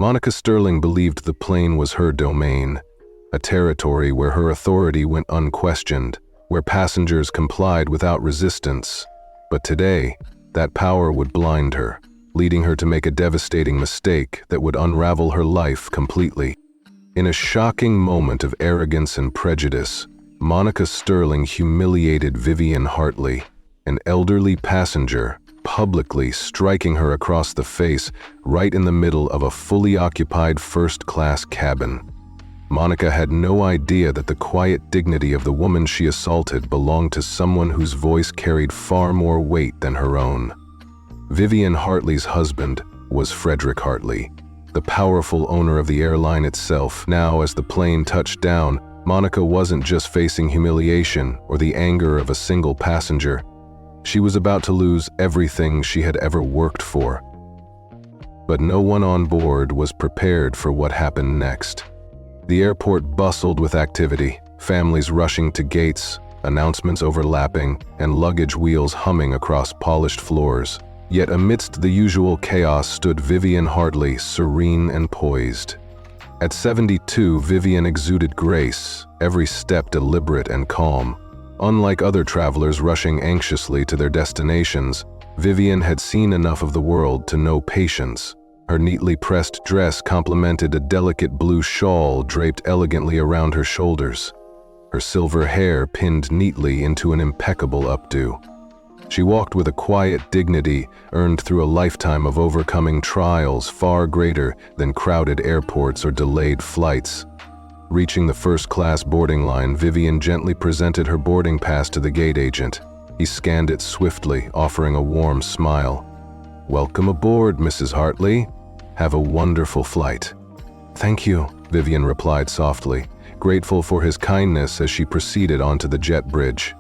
Monica Sterling believed the plane was her domain, a territory where her authority went unquestioned, where passengers complied without resistance. But today, that power would blind her, leading her to make a devastating mistake that would unravel her life completely. In a shocking moment of arrogance and prejudice, Monica Sterling humiliated Vivian Hartley, an elderly passenger, publicly striking her across the face right in the middle of a fully occupied first-class cabin. Monica had no idea that the quiet dignity of the woman she assaulted belonged to someone whose voice carried far more weight than her own. Vivian Hartley's husband was Frederick Hartley, the powerful owner of the airline itself. Now, as the plane touched down, Monica wasn't just facing humiliation or the anger of a single passenger. She was about to lose everything she had ever worked for. But no one on board was prepared for what happened next. The airport bustled with activity, families rushing to gates, announcements overlapping, and luggage wheels humming across polished floors. Yet amidst the usual chaos stood Vivian Hartley, serene and poised. At 72, Vivian exuded grace, every step deliberate and calm. Unlike other travelers rushing anxiously to their destinations, Vivian had seen enough of the world to know patience. Her neatly pressed dress complemented a delicate blue shawl draped elegantly around her shoulders, her silver hair pinned neatly into an impeccable updo. She walked with a quiet dignity earned through a lifetime of overcoming trials far greater than crowded airports or delayed flights. Reaching the first-class boarding line, Vivian gently presented her boarding pass to the gate agent. He scanned it swiftly, offering a warm smile. "Welcome aboard, Mrs. Hartley. Have a wonderful flight." "Thank you," Vivian replied softly, grateful for his kindness as she proceeded onto the jet bridge.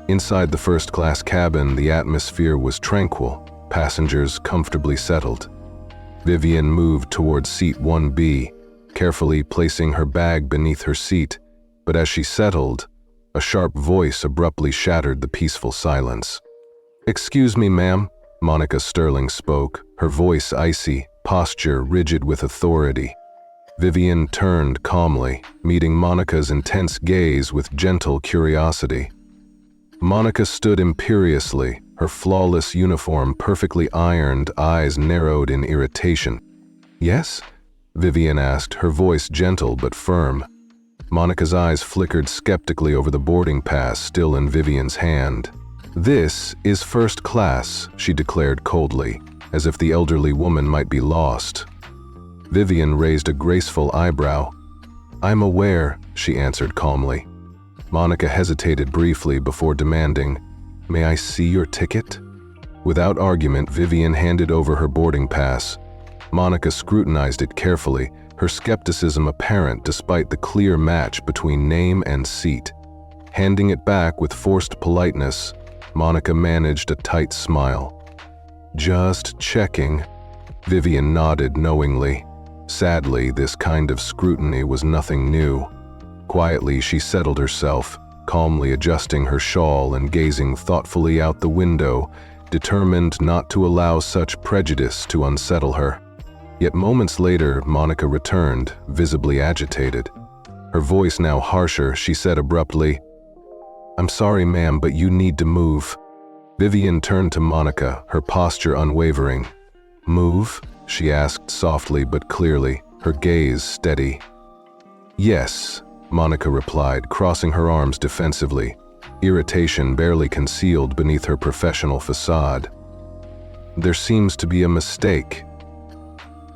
Inside the first-class cabin, the atmosphere was tranquil, passengers comfortably settled. Vivian moved towards seat 1B, carefully placing her bag beneath her seat, but as she settled, a sharp voice abruptly shattered the peaceful silence. "Excuse me, ma'am," Monica Sterling spoke, her voice icy, posture rigid with authority. Vivian turned calmly, meeting Monica's intense gaze with gentle curiosity. Monica stood imperiously, her flawless uniform perfectly ironed, eyes narrowed in irritation. "Yes?" Vivian asked, her voice gentle but firm. Monica's eyes flickered skeptically over the boarding pass still in Vivian's hand. "This is first class," she declared coldly, as if the elderly woman might be lost. Vivian raised a graceful eyebrow. "I'm aware," she answered calmly. Monica hesitated briefly before demanding, "May I see your ticket?" Without argument, Vivian handed over her boarding pass. Monica scrutinized it carefully, her skepticism apparent despite the clear match between name and seat. Handing it back with forced politeness, Monica managed a tight smile. "Just checking." Vivian nodded knowingly. Sadly, this kind of scrutiny was nothing new. Quietly, she settled herself, calmly adjusting her shawl and gazing thoughtfully out the window, determined not to allow such prejudice to unsettle her. Yet moments later, Monica returned, visibly agitated. Her voice now harsher, she said abruptly, "I'm sorry, ma'am, but you need to move." Vivian turned to Monica, her posture unwavering. "Move?" she asked softly but clearly, her gaze steady. "Yes," Monica replied, crossing her arms defensively, irritation barely concealed beneath her professional facade. "There seems to be a mistake.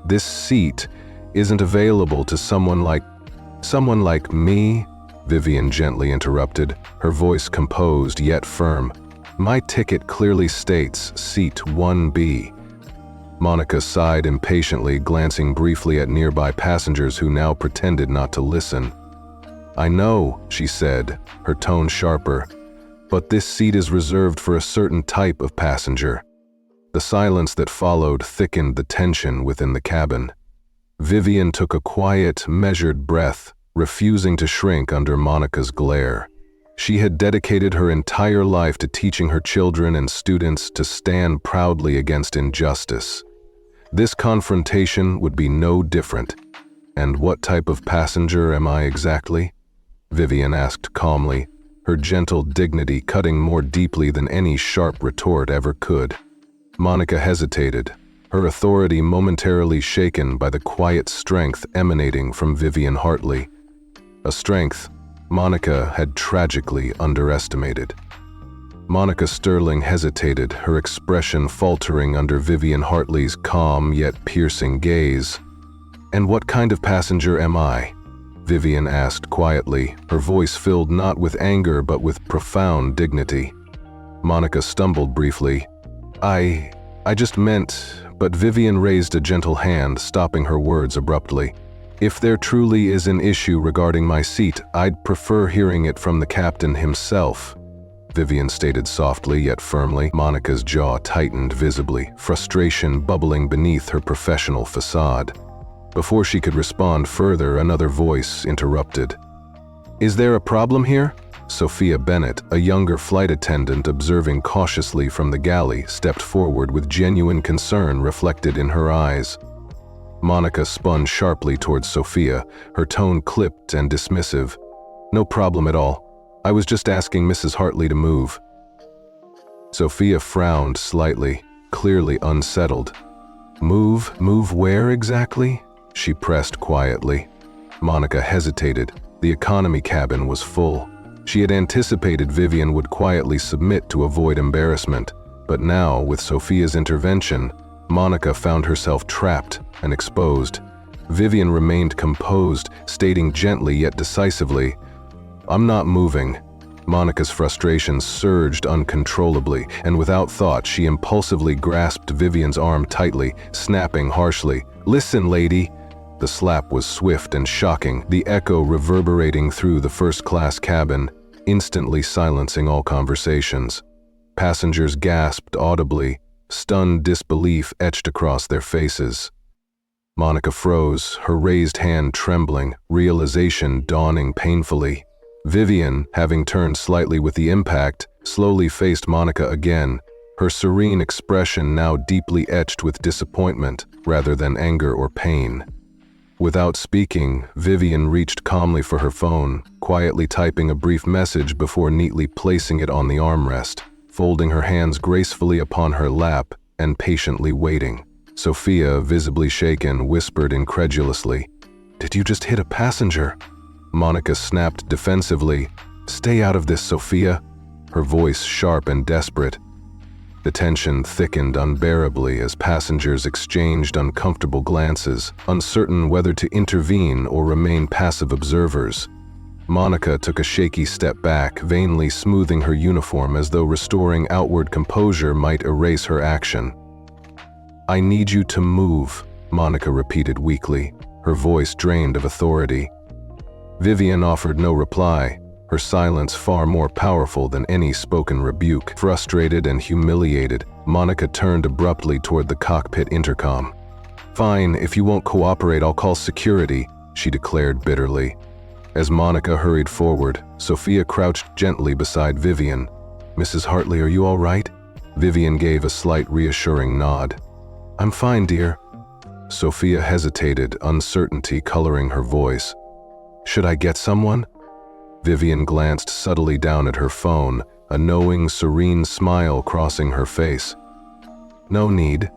This seat isn't available to someone like me," Vivian gently interrupted, her voice composed yet firm. "My ticket clearly states seat 1B. Monica sighed impatiently, glancing briefly at nearby passengers who now pretended not to listen. "I know," she said, her tone sharper, "but this seat is reserved for a certain type of passenger." The silence that followed thickened the tension within the cabin. Vivian took a quiet, measured breath, refusing to shrink under Monica's glare. She had dedicated her entire life to teaching her children and students to stand proudly against injustice. This confrontation would be no different. "And what type of passenger am I exactly?" Vivian asked calmly, her gentle dignity cutting more deeply than any sharp retort ever could. Monica hesitated, her authority momentarily shaken by the quiet strength emanating from Vivian Hartley. A strength Monica had tragically underestimated. Monica Sterling hesitated, her expression faltering under Vivian Hartley's calm yet piercing gaze. "And what kind of passenger am I?" Vivian asked quietly, her voice filled not with anger but with profound dignity. Monica stumbled briefly. I just meant," but Vivian raised a gentle hand, stopping her words abruptly. "If there truly is an issue regarding my seat, I'd prefer hearing it from the captain himself," Vivian stated softly yet firmly. Monica's jaw tightened visibly, frustration bubbling beneath her professional facade. Before she could respond further, another voice interrupted. "Is there a problem here?" Sophia Bennett, a younger flight attendant observing cautiously from the galley, stepped forward with genuine concern reflected in her eyes. Monica spun sharply towards Sophia, her tone clipped and dismissive. "No problem at all. I was just asking Mrs. Hartley to move." Sophia frowned slightly, clearly unsettled. "Move? Move where exactly?" she pressed quietly. Monica hesitated. The economy cabin was full. She had anticipated Vivian would quietly submit to avoid embarrassment, but now, with Sophia's intervention, Monica found herself trapped and exposed. Vivian remained composed, stating gently yet decisively, "I'm not moving." Monica's frustration surged uncontrollably, and without thought she impulsively grasped Vivian's arm tightly, snapping harshly, "Listen, lady." The slap was swift and shocking, the echo reverberating through the first-class cabin, instantly silencing all conversations. Passengers gasped audibly, stunned disbelief etched across their faces. Monica froze, her raised hand trembling, realization dawning painfully. Vivian, having turned slightly with the impact, slowly faced Monica again, her serene expression now deeply etched with disappointment rather than anger or pain. Without speaking, Vivian reached calmly for her phone, quietly typing a brief message before neatly placing it on the armrest, folding her hands gracefully upon her lap and patiently waiting. Sophia, visibly shaken, whispered incredulously, "Did you just hit a passenger?" Monica snapped defensively, "Stay out of this, Sophia," her voice sharp and desperate. The tension thickened unbearably as passengers exchanged uncomfortable glances, uncertain whether to intervene or remain passive observers. Monica took a shaky step back, vainly smoothing her uniform as though restoring outward composure might erase her action. "I need you to move," Monica repeated weakly, her voice drained of authority. Vivian offered no reply, her silence far more powerful than any spoken rebuke. Frustrated and humiliated, Monica turned abruptly toward the cockpit intercom. "Fine, if you won't cooperate, I'll call security," she declared bitterly. As Monica hurried forward, Sophia crouched gently beside Vivian. "Mrs. Hartley, are you all right?" Vivian gave a slight reassuring nod. "I'm fine, dear." Sophia hesitated, uncertainty coloring her voice. "Should I get someone?" Vivian glanced subtly down at her phone, a knowing, serene smile crossing her face. "No need.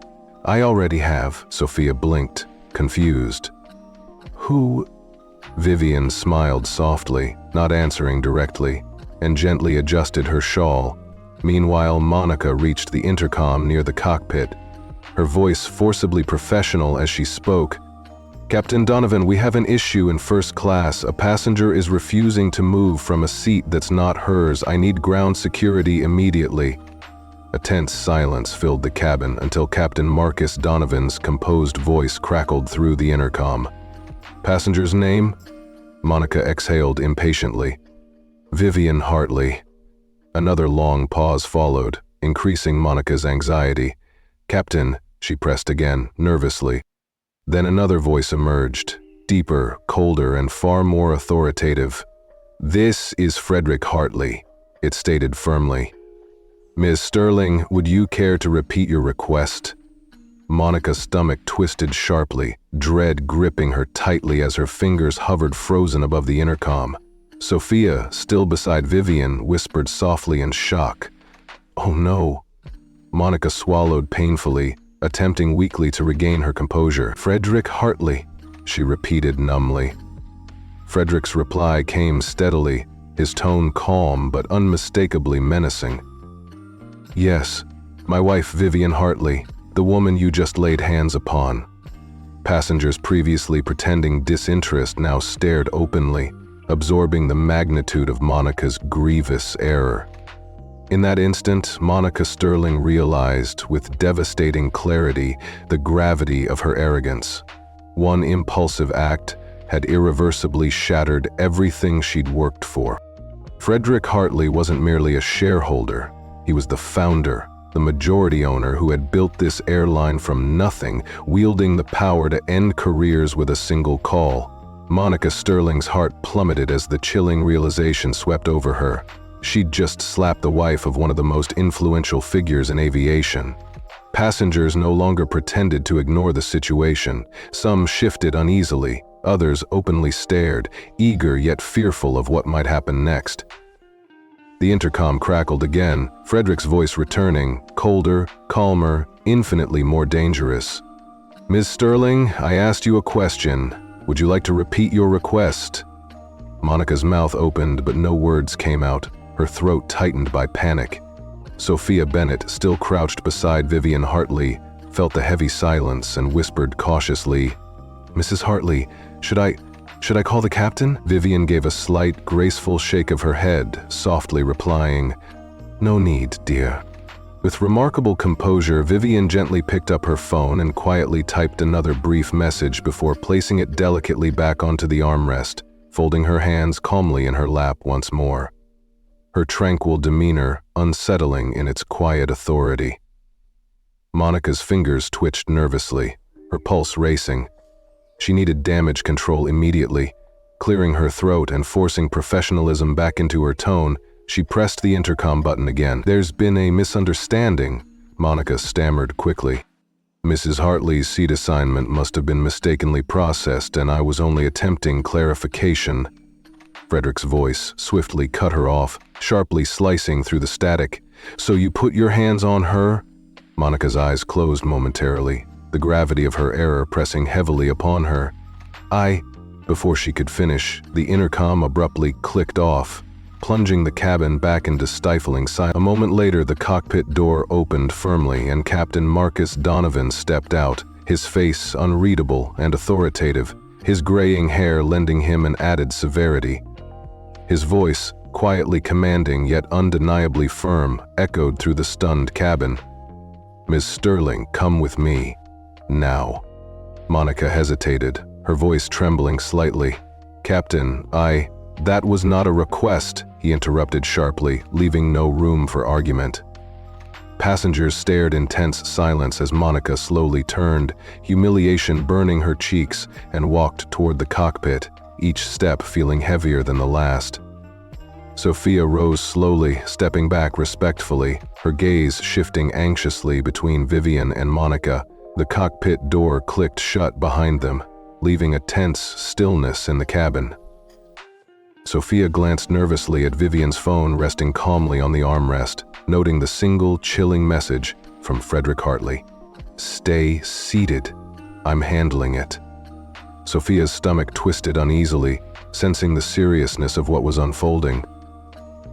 I already have." Sophia blinked, confused. "Who?" Vivian smiled softly, not answering directly, and gently adjusted her shawl. Meanwhile, Monica reached the intercom near the cockpit, her voice forcibly professional as she spoke. "Captain Donovan, we have an issue in first class. A passenger is refusing to move from a seat that's not hers. I need ground security immediately." A tense silence filled the cabin until Captain Marcus Donovan's composed voice crackled through the intercom. "Passenger's name?" Monica exhaled impatiently. "Vivian Hartley." Another long pause followed, increasing Monica's anxiety. "Captain," she pressed again, nervously. Then another voice emerged, deeper, colder, and far more authoritative. "This is Frederick Hartley," it stated firmly. "Ms. Sterling, would you care to repeat your request?" Monica's stomach twisted sharply, dread gripping her tightly as her fingers hovered frozen above the intercom. Sophia, still beside Vivian, whispered softly in shock. "Oh no." Monica swallowed painfully, attempting weakly to regain her composure. "Frederick Hartley," she repeated numbly. Frederick's reply came steadily, his tone calm but unmistakably menacing. "Yes, my wife Vivian Hartley, the woman you just laid hands upon." Passengers previously pretending disinterest now stared openly, absorbing the magnitude of Monica's grievous error. In that instant, Monica Sterling realized with devastating clarity the gravity of her arrogance. One impulsive act had irreversibly shattered everything she'd worked for. Frederick Hartley wasn't merely a shareholder, he was the founder, the majority owner who had built this airline from nothing, wielding the power to end careers with a single call. Monica Sterling's heart plummeted as the chilling realization swept over her. She'd just slapped the wife of one of the most influential figures in aviation. Passengers no longer pretended to ignore the situation. Some shifted uneasily, others openly stared, eager yet fearful of what might happen next. The intercom crackled again, Frederick's voice returning, colder, calmer, infinitely more dangerous. "Ms. Sterling, I asked you a question. Would you like to repeat your request?" Monica's mouth opened, but no words came out, her throat tightened by panic. Sophia Bennett, still crouched beside Vivian Hartley, felt the heavy silence and whispered cautiously, "Mrs. Hartley, should I call the captain?" Vivian gave a slight, graceful shake of her head, softly replying, "No need, dear." With remarkable composure, Vivian gently picked up her phone and quietly typed another brief message before placing it delicately back onto the armrest, folding her hands calmly in her lap once more. Her tranquil demeanor unsettling in its quiet authority. Monica's fingers twitched nervously, her pulse racing. She needed damage control immediately. Clearing her throat and forcing professionalism back into her tone, she pressed the intercom button again. "There's been a misunderstanding," Monica stammered quickly. "Mrs. Hartley's seat assignment must have been mistakenly processed, and I was only attempting clarification." Frederick's voice swiftly cut her off, sharply slicing through the static. "So you put your hands on her?" Monica's eyes closed momentarily, the gravity of her error pressing heavily upon her. Before she could finish, the intercom abruptly clicked off, plunging the cabin back into stifling silence. A moment later, the cockpit door opened firmly and Captain Marcus Donovan stepped out, his face unreadable and authoritative, his graying hair lending him an added severity. His voice, quietly commanding yet undeniably firm, echoed through the stunned cabin. "Miss Sterling, come with me. Now." Monica hesitated, her voice trembling slightly. "Captain, that was not a request," he interrupted sharply, leaving no room for argument. Passengers stared in tense silence as Monica slowly turned, humiliation burning her cheeks, and walked toward the cockpit, each step feeling heavier than the last. Sophia rose slowly, stepping back respectfully, her gaze shifting anxiously between Vivian and Monica. The cockpit door clicked shut behind them, leaving a tense stillness in the cabin. Sophia glanced nervously at Vivian's phone resting calmly on the armrest, noting the single chilling message from Frederick Hartley. "Stay seated. I'm handling it." Sophia's stomach twisted uneasily, sensing the seriousness of what was unfolding.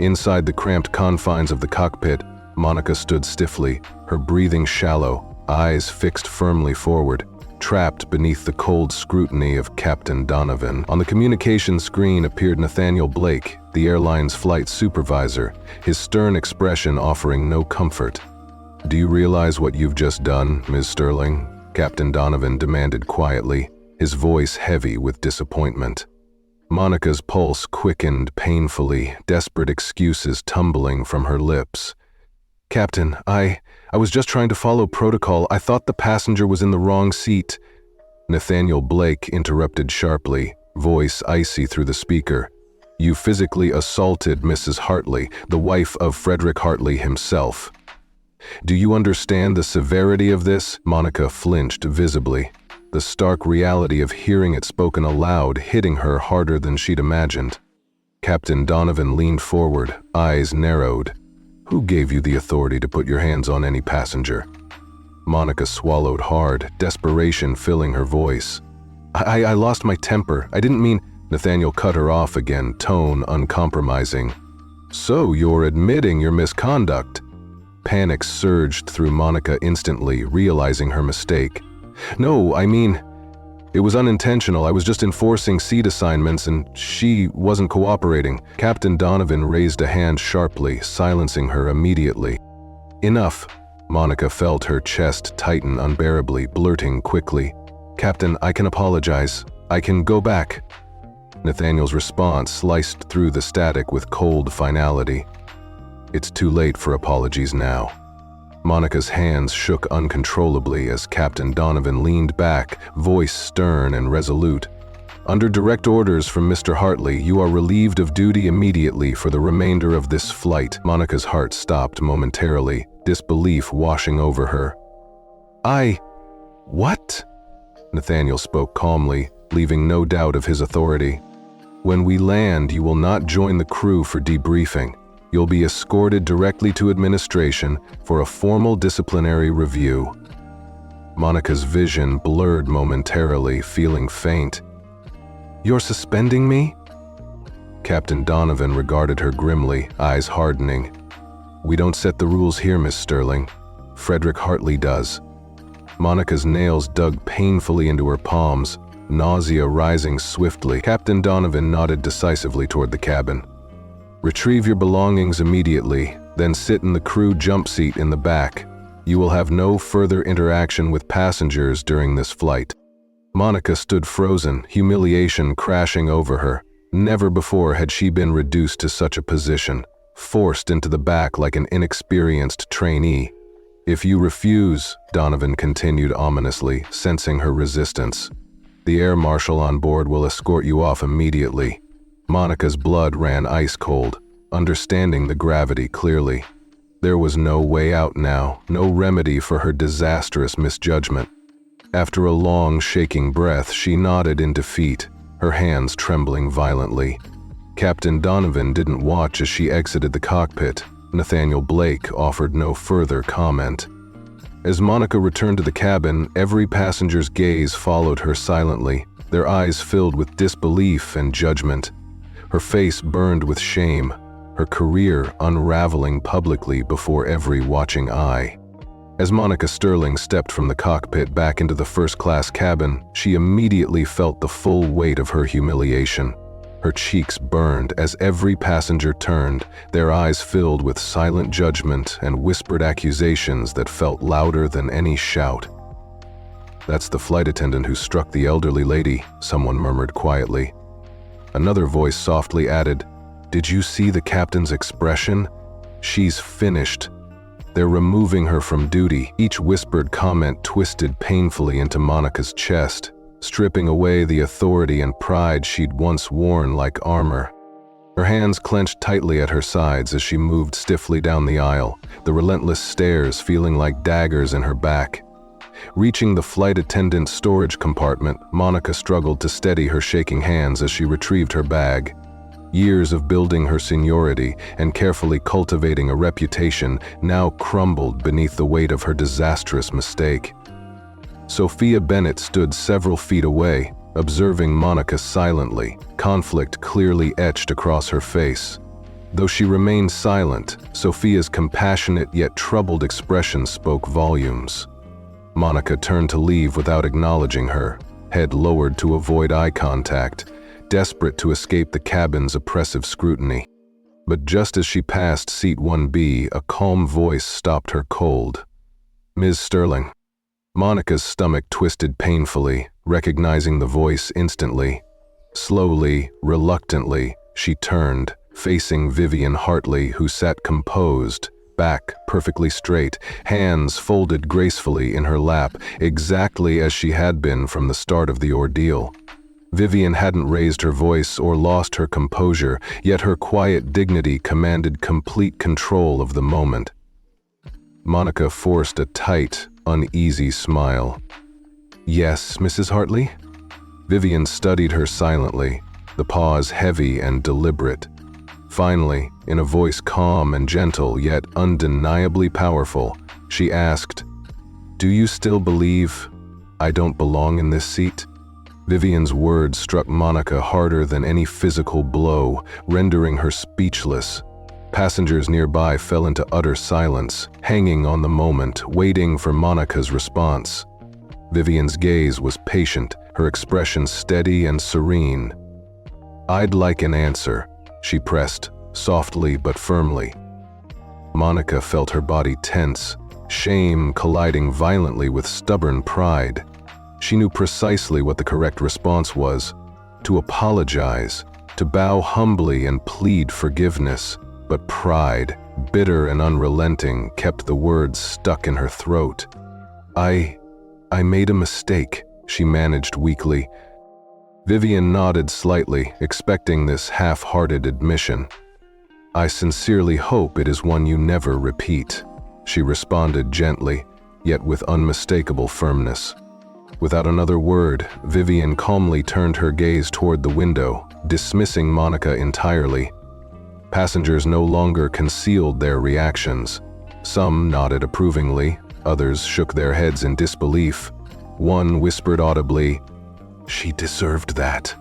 Inside the cramped confines of the cockpit, Monica stood stiffly, her breathing shallow, eyes fixed firmly forward, trapped beneath the cold scrutiny of Captain Donovan. On the communication screen appeared Nathaniel Blake, the airline's flight supervisor, his stern expression offering no comfort. "Do you realize what you've just done, Ms. Sterling?" Captain Donovan demanded quietly, his voice heavy with disappointment. Monica's pulse quickened painfully, desperate excuses tumbling from her lips. "Captain, I was just trying to follow protocol. I thought the passenger was in the wrong seat." Nathaniel Blake interrupted sharply, voice icy through the speaker. "You physically assaulted Mrs. Hartley, the wife of Frederick Hartley himself." Do you understand the severity of this? Monica flinched visibly, the stark reality of hearing it spoken aloud hitting her harder than she'd imagined. Captain Donovan leaned forward, eyes narrowed. Who gave you the authority to put your hands on any passenger? Monica swallowed hard, desperation filling her voice. I lost my temper. I didn't mean... Nathaniel cut her off again, tone uncompromising. So you're admitting your misconduct? Panic surged through Monica instantly, realizing her mistake. No, I mean, it was unintentional. I was just enforcing seat assignments and she wasn't cooperating. Captain Donovan raised a hand sharply, silencing her immediately. Enough. Monica felt her chest tighten unbearably, blurting quickly. Captain, I can apologize. I can go back. Nathaniel's response sliced through the static with cold finality. It's too late for apologies now. Monica's hands shook uncontrollably as Captain Donovan leaned back, voice stern and resolute. Under direct orders from Mr. Hartley, you are relieved of duty immediately for the remainder of this flight. Monica's heart stopped momentarily, disbelief washing over her. What? Nathaniel spoke calmly, leaving no doubt of his authority. When we land, you will not join the crew for debriefing. You'll be escorted directly to administration for a formal disciplinary review. Monica's vision blurred momentarily, feeling faint. You're suspending me? Captain Donovan regarded her grimly, eyes hardening. We don't set the rules here, Miss Sterling. Frederick Hartley does. Monica's nails dug painfully into her palms, nausea rising swiftly. Captain Donovan nodded decisively toward the cabin. Retrieve your belongings immediately, then sit in the crew jump seat in the back. You will have no further interaction with passengers during this flight. Monica stood frozen, humiliation crashing over her. Never before had she been reduced to such a position, forced into the back like an inexperienced trainee. If you refuse, Donovan continued ominously, sensing her resistance, the air marshal on board will escort you off immediately. Monica's blood ran ice cold, understanding the gravity clearly. There was no way out now, no remedy for her disastrous misjudgment. After a long, shaking breath, she nodded in defeat, her hands trembling violently. Captain Donovan didn't watch as she exited the cockpit. Nathaniel Blake offered no further comment. As Monica returned to the cabin, every passenger's gaze followed her silently, their eyes filled with disbelief and judgment. Her face burned with shame, her career unraveling publicly before every watching eye. As Monica Sterling stepped from the cockpit back into the first-class cabin, she immediately felt the full weight of her humiliation. Her cheeks burned as every passenger turned, their eyes filled with silent judgment and whispered accusations that felt louder than any shout. That's the flight attendant who struck the elderly lady, someone murmured quietly. Another voice softly added, Did you see the captain's expression? She's finished. They're removing her from duty. Each whispered comment twisted painfully into Monica's chest, stripping away the authority and pride she'd once worn like armor. Her hands clenched tightly at her sides as she moved stiffly down the aisle, the relentless stares feeling like daggers in her back. Reaching the flight attendant's storage compartment, Monica struggled to steady her shaking hands as she retrieved her bag. Years of building her seniority and carefully cultivating a reputation now crumbled beneath the weight of her disastrous mistake. Sophia Bennett stood several feet away, observing Monica silently, conflict clearly etched across her face. Though she remained silent, Sophia's compassionate yet troubled expression spoke volumes. Monica turned to leave without acknowledging her, head lowered to avoid eye contact, desperate to escape the cabin's oppressive scrutiny. But just as she passed seat 1B, a calm voice stopped her cold. Ms. Sterling. Monica's stomach twisted painfully, recognizing the voice instantly. Slowly, reluctantly, she turned, facing Vivian Hartley, who sat composed, back perfectly straight, hands folded gracefully in her lap, exactly as she had been from the start of the ordeal. Vivian hadn't raised her voice or lost her composure, yet her quiet dignity commanded complete control of the moment. Monica forced a tight, uneasy smile. "Yes, Mrs. Hartley?" Vivian studied her silently, the pause heavy and deliberate. Finally, in a voice calm and gentle yet undeniably powerful, she asked, "Do you still believe I don't belong in this seat?" Vivian's words struck Monica harder than any physical blow, rendering her speechless. Passengers nearby fell into utter silence, hanging on the moment, waiting for Monica's response. Vivian's gaze was patient, her expression steady and serene. "I'd like an answer," she pressed, softly but firmly. Monica felt her body tense, shame colliding violently with stubborn pride. She knew precisely what the correct response was: to apologize, to bow humbly and plead forgiveness. But pride, bitter and unrelenting, kept the words stuck in her throat. I made a mistake," she managed weakly. Vivian nodded slightly, expecting this half-hearted admission. "I sincerely hope it is one you never repeat," she responded gently, yet with unmistakable firmness. Without another word, Vivian calmly turned her gaze toward the window, dismissing Monica entirely. Passengers no longer concealed their reactions. Some nodded approvingly, others shook their heads in disbelief. One whispered audibly, "She deserved that."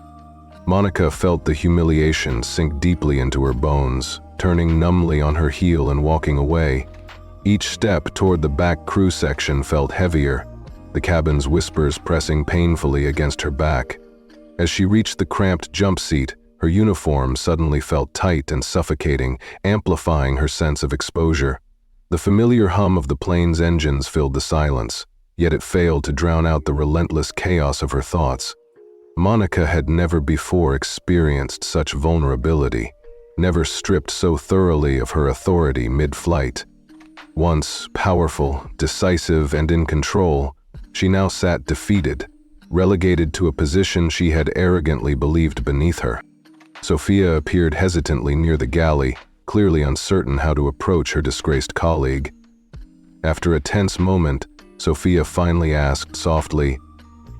Monica felt the humiliation sink deeply into her bones, turning numbly on her heel and walking away. Each step toward the back crew section felt heavier, the cabin's whispers pressing painfully against her back. As she reached the cramped jump seat, her uniform suddenly felt tight and suffocating, amplifying her sense of exposure. The familiar hum of the plane's engines filled the silence, yet it failed to drown out the relentless chaos of her thoughts. Monica had never before experienced such vulnerability, never stripped so thoroughly of her authority mid-flight. Once powerful, decisive, and in control, she now sat defeated, relegated to a position she had arrogantly believed beneath her. Sophia appeared hesitantly near the galley, clearly uncertain how to approach her disgraced colleague. After a tense moment, Sophia finally asked softly,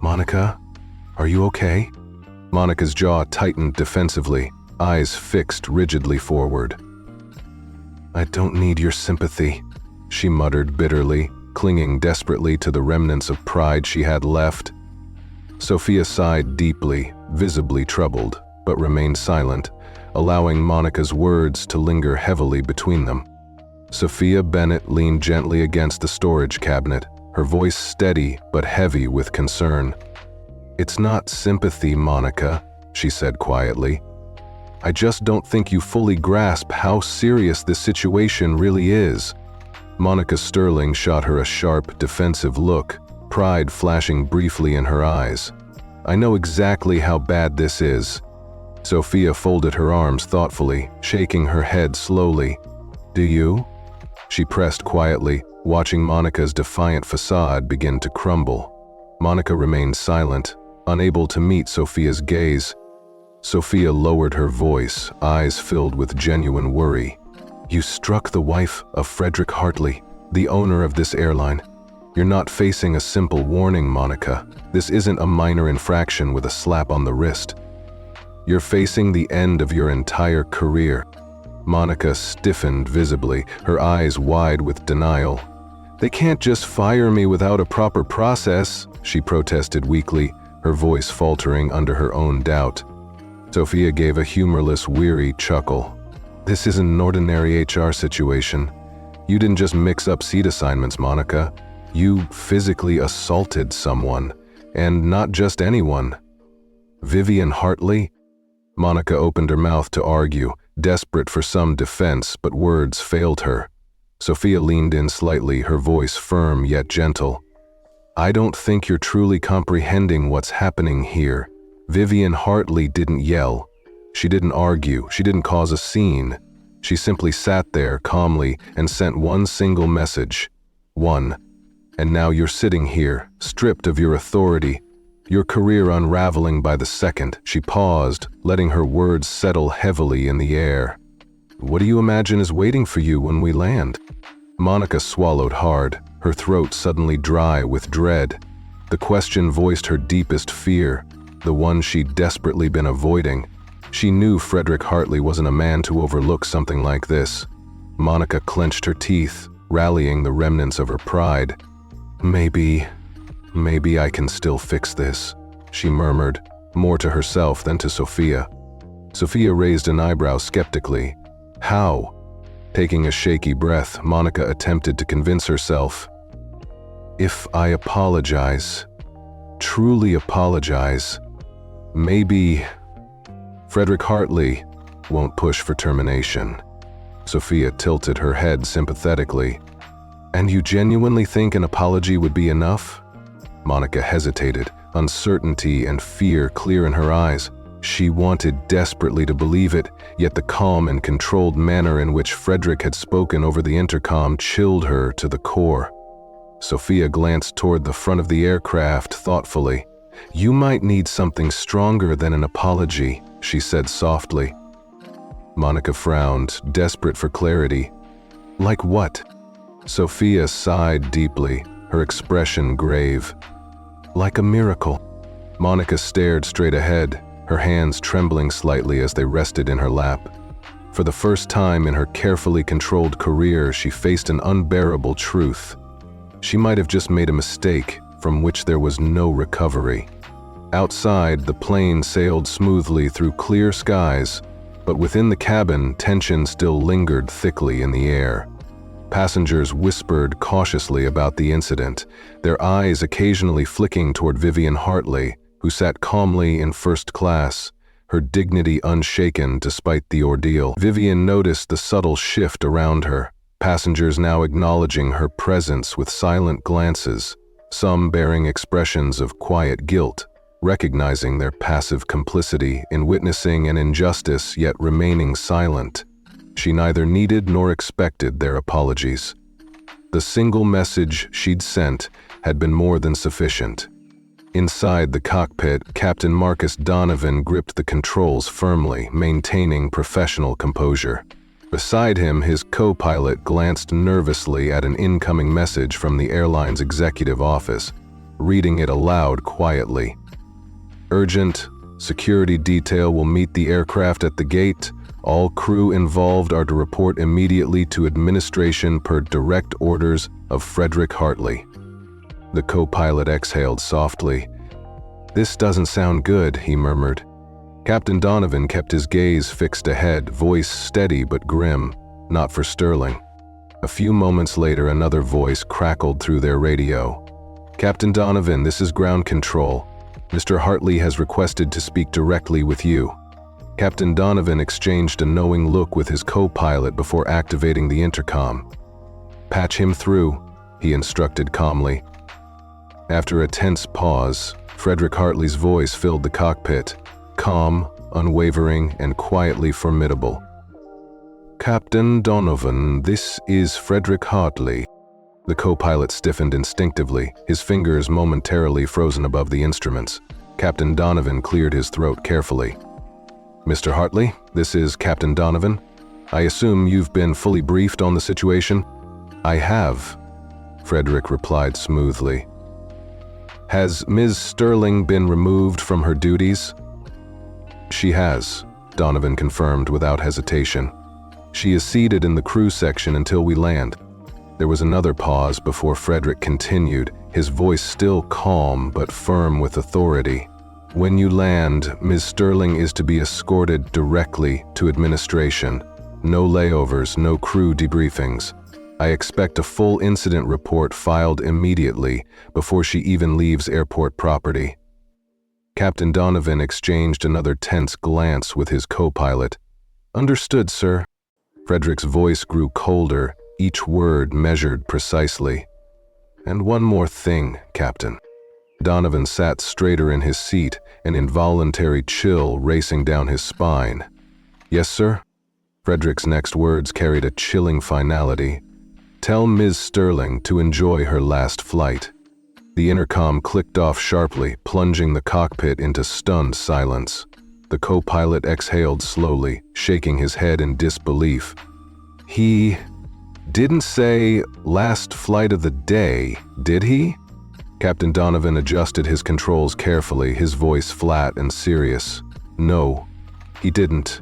"Monica, are you okay?" Monica's jaw tightened defensively, eyes fixed rigidly forward. "I don't need your sympathy," she muttered bitterly, clinging desperately to the remnants of pride she had left. Sophia sighed deeply, visibly troubled, but remained silent, allowing Monica's words to linger heavily between them. Sophia Bennett leaned gently against the storage cabinet, her voice steady but heavy with concern. "It's not sympathy, Monica," she said quietly. "I just don't think you fully grasp how serious this situation really is." Monica Sterling shot her a sharp, defensive look, pride flashing briefly in her eyes. "I know exactly how bad this is." Sophia folded her arms thoughtfully, shaking her head slowly. "Do you?" She pressed quietly, watching Monica's defiant facade begin to crumble. Monica remained silent, unable to meet Sophia's gaze. Sophia lowered her voice, eyes filled with genuine worry. "You struck the wife of Frederick Hartley, the owner of this airline. You're not facing a simple warning, Monica. This isn't a minor infraction with a slap on the wrist. You're facing the end of your entire career." Monica stiffened visibly, her eyes wide with denial. "They can't just fire me without a proper process," she protested weakly, her voice faltering under her own doubt. Sophia gave a humorless, weary chuckle. "This isn't an ordinary HR situation. You didn't just mix up seat assignments, Monica. You physically assaulted someone, and not just anyone." "Vivian Hartley?" Monica opened her mouth to argue, desperate for some defense, but words failed her. Sophia leaned in slightly, her voice firm yet gentle. "I don't think you're truly comprehending what's happening here. Vivian Hartley didn't yell. She didn't argue. She didn't cause a scene. She simply sat there calmly and sent one single message. One. And now you're sitting here, stripped of your authority, your career unraveling by the second." She paused, letting her words settle heavily in the air. "What do you imagine is waiting for you when we land?" Monica swallowed hard, her throat suddenly dry with dread. The question voiced her deepest fear, the one she'd desperately been avoiding. She knew Frederick Hartley wasn't a man to overlook something like this. Monica clenched her teeth, rallying the remnants of her pride. Maybe I can still fix this," she murmured, more to herself than to Sophia. Sophia raised an eyebrow skeptically. "How?" Taking a shaky breath, Monica attempted to convince herself. "If I apologize, truly apologize, maybe Frederick Hartley won't push for termination." Sophia tilted her head sympathetically. "And you genuinely think an apology would be enough?" Monica hesitated, uncertainty and fear clear in her eyes. She wanted desperately to believe it, yet the calm and controlled manner in which Frederick had spoken over the intercom chilled her to the core. Sophia glanced toward the front of the aircraft thoughtfully. "You might need something stronger than an apology," she said softly. Monica frowned, desperate for clarity. "Like what?" Sophia sighed deeply, her expression grave. "Like a miracle." Monica stared straight ahead, her hands trembling slightly as they rested in her lap. For the first time in her carefully controlled career, she faced an unbearable truth. She might have just made a mistake from which there was no recovery. Outside, the plane sailed smoothly through clear skies, but within the cabin, tension still lingered thickly in the air. Passengers whispered cautiously about the incident, their eyes occasionally flicking toward Vivian Hartley, who sat calmly in first class, her dignity unshaken despite the ordeal. Vivian noticed the subtle shift around her, passengers now acknowledging her presence with silent glances, some bearing expressions of quiet guilt, recognizing their passive complicity in witnessing an injustice yet remaining silent. She neither needed nor expected their apologies. The single message she'd sent had been more than sufficient. Inside the cockpit, Captain Marcus Donovan gripped the controls firmly, maintaining professional composure. Beside him, his co-pilot glanced nervously at an incoming message from the airline's executive office, reading it aloud quietly. "Urgent. Security detail will meet the aircraft at the gate. All crew involved are to report immediately to administration per direct orders of Frederick Hartley." The co-pilot exhaled softly. "This doesn't sound good," he murmured. Captain Donovan kept his gaze fixed ahead, voice steady but grim, not for Sterling. A few moments later, another voice crackled through their radio. "Captain Donovan, this is ground control. Mr. Hartley has requested to speak directly with you." Captain Donovan exchanged a knowing look with his co-pilot before activating the intercom. "Patch him through," he instructed calmly. After a tense pause, Frederick Hartley's voice filled the cockpit, calm, unwavering, and quietly formidable. "Captain Donovan, this is Frederick Hartley." The co-pilot stiffened instinctively, his fingers momentarily frozen above the instruments. Captain Donovan cleared his throat carefully. "Mr. Hartley, this is Captain Donovan. I assume you've been fully briefed on the situation?" "I have," Frederick replied smoothly. "Has Ms. Sterling been removed from her duties?" "She has," Donovan confirmed without hesitation. "She is seated in the crew section until we land." There was another pause before Frederick continued, his voice still calm but firm with authority. "When you land, Ms. Sterling is to be escorted directly to administration. No layovers, no crew debriefings. I expect a full incident report filed immediately before she even leaves airport property." Captain Donovan exchanged another tense glance with his co-pilot. "Understood, sir." Frederick's voice grew colder, each word measured precisely. "And one more thing, Captain." Donovan sat straighter in his seat, an involuntary chill racing down his spine. "Yes, sir?" Frederick's next words carried a chilling finality. "Tell Ms. Sterling to enjoy her last flight." The intercom clicked off sharply, plunging the cockpit into stunned silence. The co-pilot exhaled slowly, shaking his head in disbelief. Didn't say last flight of the day, did he? Captain Donovan adjusted his controls carefully, his voice flat and serious. No, he didn't.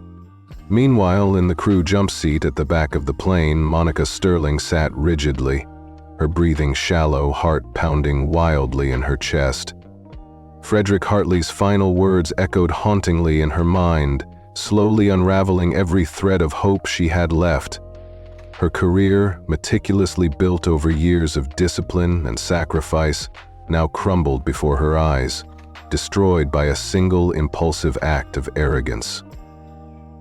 Meanwhile, in the crew jump seat at the back of the plane, Monica Sterling sat rigidly, her breathing shallow, heart pounding wildly in her chest. Frederick Hartley's final words echoed hauntingly in her mind, slowly unraveling every thread of hope she had left. Her career, meticulously built over years of discipline and sacrifice, now crumbled before her eyes, destroyed by a single impulsive act of arrogance.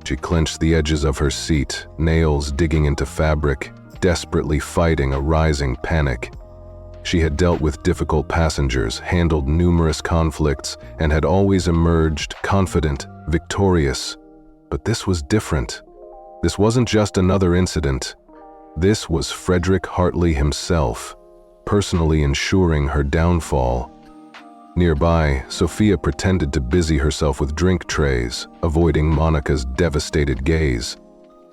She clenched the edges of her seat, nails digging into fabric, desperately fighting a rising panic. She had dealt with difficult passengers, handled numerous conflicts, and had always emerged confident, victorious. But this was different. This wasn't just another incident. This was Frederick Hartley himself, personally ensuring her downfall. Nearby, Sophia pretended to busy herself with drink trays, avoiding Monica's devastated gaze.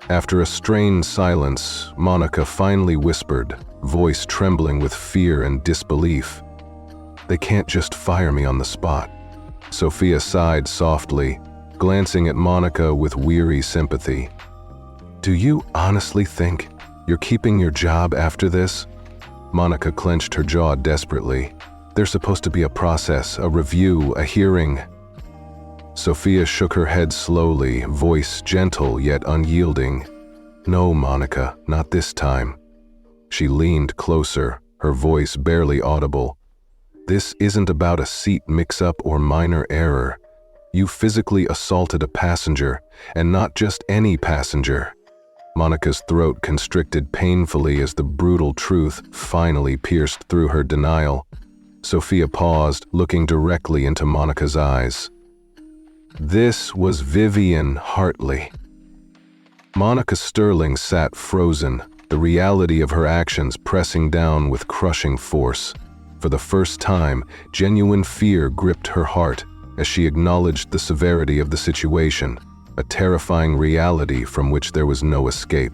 After a strained silence, Monica finally whispered, voice trembling with fear and disbelief. "They can't just fire me on the spot." Sophia sighed softly, glancing at Monica with weary sympathy. "Do you honestly think you're keeping your job after this?" Monica clenched her jaw desperately. "There's supposed to be a process, a review, a hearing." Sophia shook her head slowly, voice gentle yet unyielding. "No, Monica, not this time." She leaned closer, her voice barely audible. "This isn't about a seat mix-up or minor error. You physically assaulted a passenger, and not just any passenger." Monica's throat constricted painfully as the brutal truth finally pierced through her denial. Sophia paused, looking directly into Monica's eyes. This was Vivian Hartley. Monica Sterling sat frozen, the reality of her actions pressing down with crushing force. For the first time, genuine fear gripped her heart as she acknowledged the severity of the situation, a terrifying reality from which there was no escape.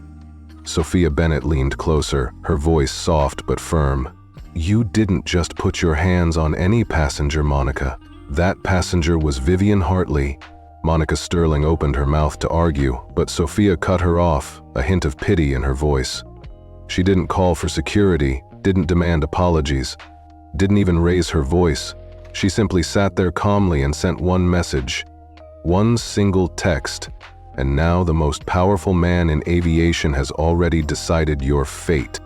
Sophia Bennett leaned closer, her voice soft but firm. "You didn't just put your hands on any passenger, Monica. That passenger was Vivian Hartley." Monica Sterling opened her mouth to argue, but Sophia cut her off, a hint of pity in her voice. She didn't call for security, didn't demand apologies, didn't even raise her voice. She simply sat there calmly and sent one message, one single text, "And now the most powerful man in aviation has already decided your fate."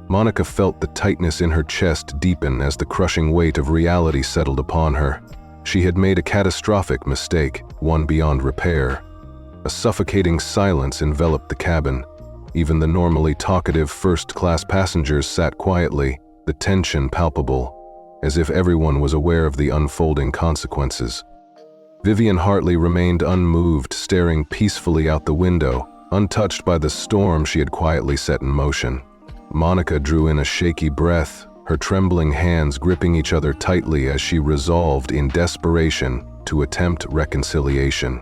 Monica felt the tightness in her chest deepen as the crushing weight of reality settled upon her. She had made a catastrophic mistake, one beyond repair. A suffocating silence enveloped the cabin. Even the normally talkative first-class passengers sat quietly, the tension palpable, as if everyone was aware of the unfolding consequences. Vivian Hartley remained unmoved, staring peacefully out the window, untouched by the storm she had quietly set in motion. Monica drew in a shaky breath, her trembling hands gripping each other tightly as she resolved in desperation to attempt reconciliation.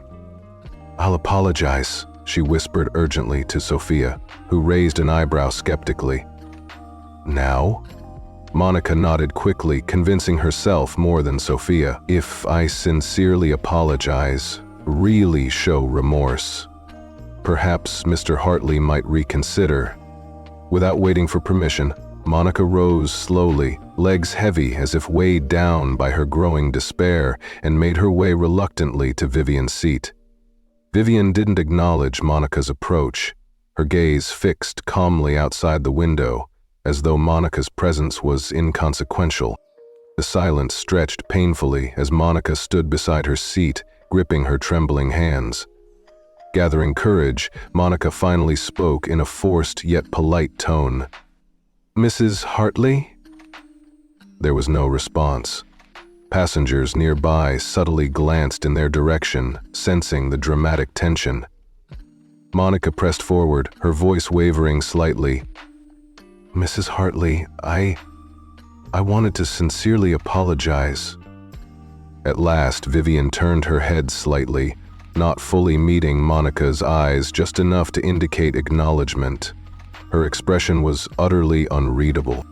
"I'll apologize," she whispered urgently to Sophia, who raised an eyebrow skeptically. "Now?" Monica nodded quickly, convincing herself more than Sophia. "If I sincerely apologize, really show remorse, perhaps Mr. Hartley might reconsider." Without waiting for permission, Monica rose slowly, legs heavy as if weighed down by her growing despair, and made her way reluctantly to Vivian's seat. Vivian didn't acknowledge Monica's approach, her gaze fixed calmly outside the window, as though Monica's presence was inconsequential. The silence stretched painfully as Monica stood beside her seat, gripping her trembling hands. Gathering courage, Monica finally spoke in a forced yet polite tone. "Mrs. Hartley?" There was no response. Passengers nearby subtly glanced in their direction, sensing the dramatic tension. Monica pressed forward, her voice wavering slightly. "Mrs. Hartley, I wanted to sincerely apologize." At last, Vivian turned her head slightly, not fully meeting Monica's eyes, just enough to indicate acknowledgement. Her expression was utterly unreadable.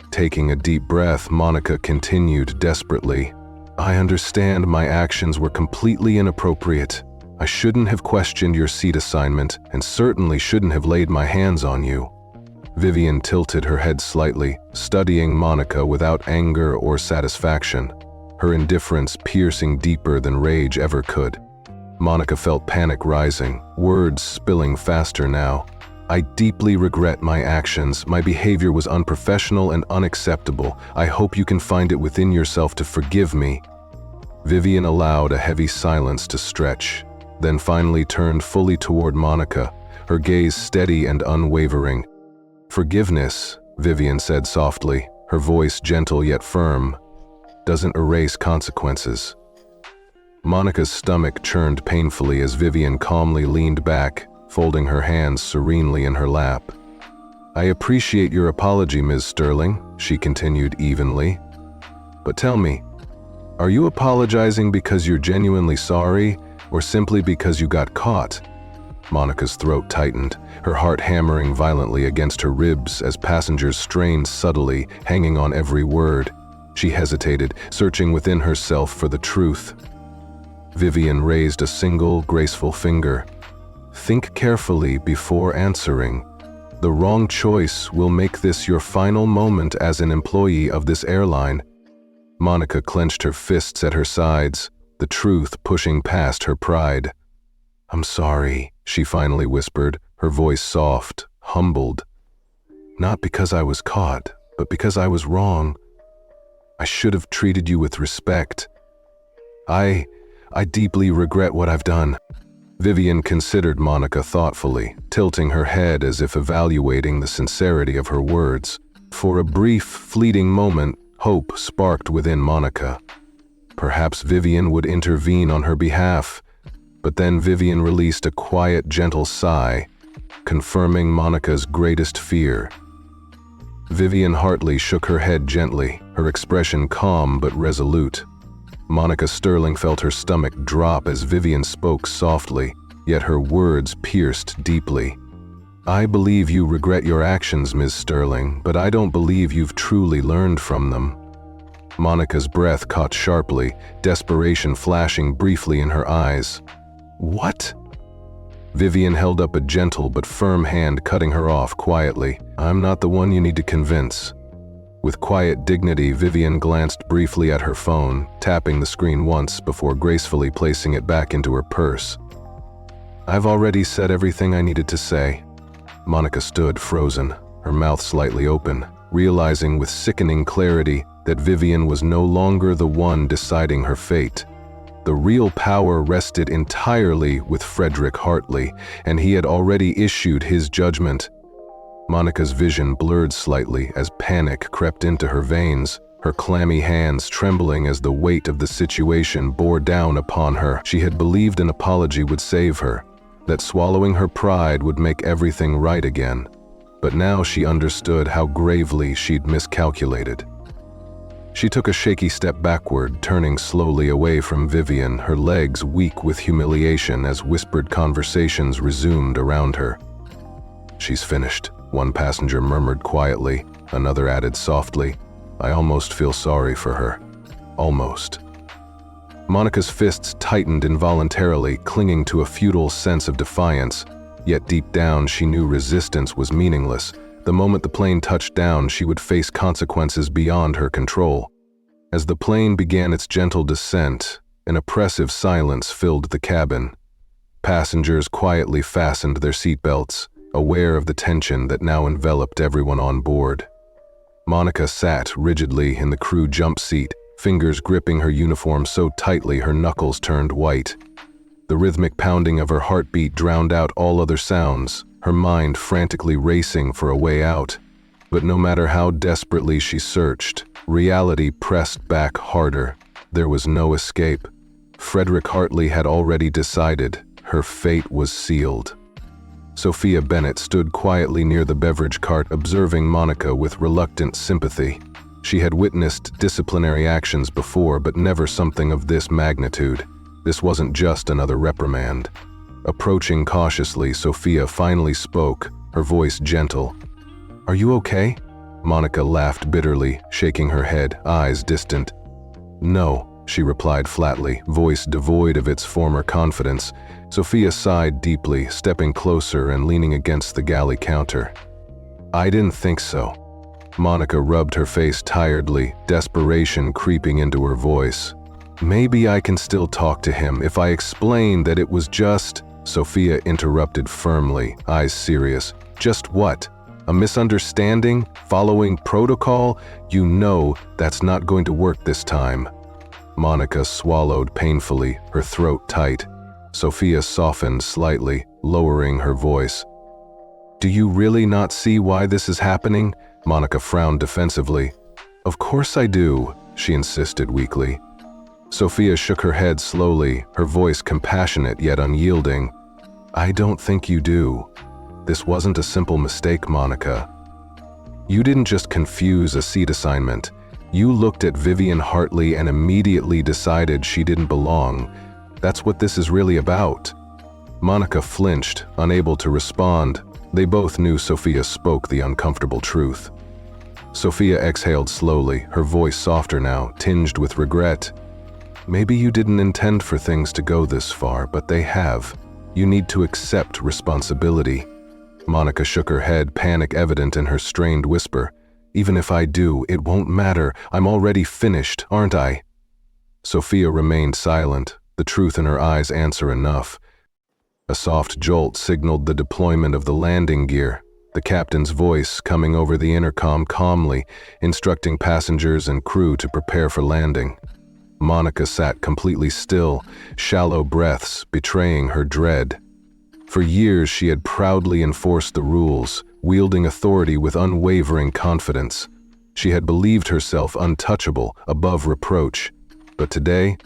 Taking a deep breath, Monica continued desperately. "I understand my actions were completely inappropriate. I shouldn't have questioned your seat assignment and certainly shouldn't have laid my hands on you." Vivian tilted her head slightly, studying Monica without anger or satisfaction, her indifference piercing deeper than rage ever could. Monica felt panic rising, words spilling faster now. "I deeply regret my actions. My behavior was unprofessional and unacceptable. I hope you can find it within yourself to forgive me." Vivian allowed a heavy silence to stretch, then finally turned fully toward Monica, her gaze steady and unwavering. "Forgiveness," Vivian said softly, her voice gentle yet firm, "doesn't erase consequences." Monica's stomach churned painfully as Vivian calmly leaned back, folding her hands serenely in her lap. "I appreciate your apology, Ms. Sterling," she continued evenly. "But tell me, are you apologizing because you're genuinely sorry, or simply because you got caught?" Monica's throat tightened, her heart hammering violently against her ribs as passengers strained subtly, hanging on every word. She hesitated, searching within herself for the truth. Vivian raised a single, graceful finger. "Think carefully before answering. The wrong choice will make this your final moment as an employee of this airline." Monica clenched her fists at her sides, the truth pushing past her pride. "I'm sorry," she finally whispered, her voice soft, humbled. "Not because I was caught, but because I was wrong. I should have treated you with respect. I deeply regret what I've done." Vivian considered Monica thoughtfully, tilting her head as if evaluating the sincerity of her words. For a brief, fleeting moment, hope sparked within Monica. Perhaps Vivian would intervene on her behalf, but then Vivian released a quiet, gentle sigh, confirming Monica's greatest fear. Vivian Hartley shook her head gently, her expression calm but resolute. Monica Sterling felt her stomach drop as Vivian spoke softly, yet her words pierced deeply. "I believe you regret your actions, Ms. Sterling, but I don't believe you've truly learned from them." Monica's breath caught sharply, desperation flashing briefly in her eyes. "What?" Vivian held up a gentle but firm hand, cutting her off quietly. "I'm not the one you need to convince." With quiet dignity, Vivian glanced briefly at her phone, tapping the screen once before gracefully placing it back into her purse. "I've already said everything I needed to say." Monica stood frozen, her mouth slightly open, realizing with sickening clarity that Vivian was no longer the one deciding her fate. The real power rested entirely with Frederick Hartley, and he had already issued his judgment. Monica's vision blurred slightly as panic crept into her veins, her clammy hands trembling as the weight of the situation bore down upon her. She had believed an apology would save her, that swallowing her pride would make everything right again. But now she understood how gravely she'd miscalculated. She took a shaky step backward, turning slowly away from Vivian, her legs weak with humiliation as whispered conversations resumed around her. "She's finished," one passenger murmured quietly, another added softly, "I almost feel sorry for her. Almost." Monica's fists tightened involuntarily, clinging to a futile sense of defiance, yet deep down she knew resistance was meaningless. The moment the plane touched down, she would face consequences beyond her control. As the plane began its gentle descent, an oppressive silence filled the cabin. Passengers quietly fastened their seatbelts, aware of the tension that now enveloped everyone on board. Monica sat rigidly in the crew jump seat, fingers gripping her uniform so tightly her knuckles turned white. The rhythmic pounding of her heartbeat drowned out all other sounds, her mind frantically racing for a way out. But no matter how desperately she searched, reality pressed back harder. There was no escape. Frederick Hartley had already decided. Her fate was sealed. Sophia Bennett stood quietly near the beverage cart, observing Monica with reluctant sympathy. She had witnessed disciplinary actions before, but never something of this magnitude. This wasn't just another reprimand. Approaching cautiously, Sophia finally spoke, her voice gentle. Are you okay? Monica laughed bitterly, shaking her head, eyes distant. No, she replied flatly, voice devoid of its former confidence. Sophia sighed deeply, stepping closer and leaning against the galley counter. I didn't think so. Monica rubbed her face tiredly, desperation creeping into her voice. Maybe I can still talk to him if I explain that it was just… Sophia interrupted firmly, eyes serious. Just what? A misunderstanding? Following protocol? You know that's not going to work this time. Monica swallowed painfully, her throat tight. Sophia softened slightly, lowering her voice. Do you really not see why this is happening? Monica frowned defensively. Of course I do, she insisted weakly. Sophia shook her head slowly, her voice compassionate yet unyielding. I don't think you do. This wasn't a simple mistake, Monica. You didn't just confuse a seat assignment. You looked at Vivian Hartley and immediately decided she didn't belong. That's what this is really about. Monica flinched, unable to respond. They both knew Sophia spoke the uncomfortable truth. Sophia exhaled slowly, her voice softer now, tinged with regret. Maybe you didn't intend for things to go this far, but they have. You need to accept responsibility. Monica shook her head, panic evident in her strained whisper. Even if I do, it won't matter. I'm already finished, aren't I? Sophia remained silent, the truth in her eyes answer enough. A soft jolt signaled the deployment of the landing gear, the captain's voice coming over the intercom calmly, instructing passengers and crew to prepare for landing. Monica sat completely still, shallow breaths betraying her dread. For years she had proudly enforced the rules, wielding authority with unwavering confidence. She had believed herself untouchable, above reproach. But today,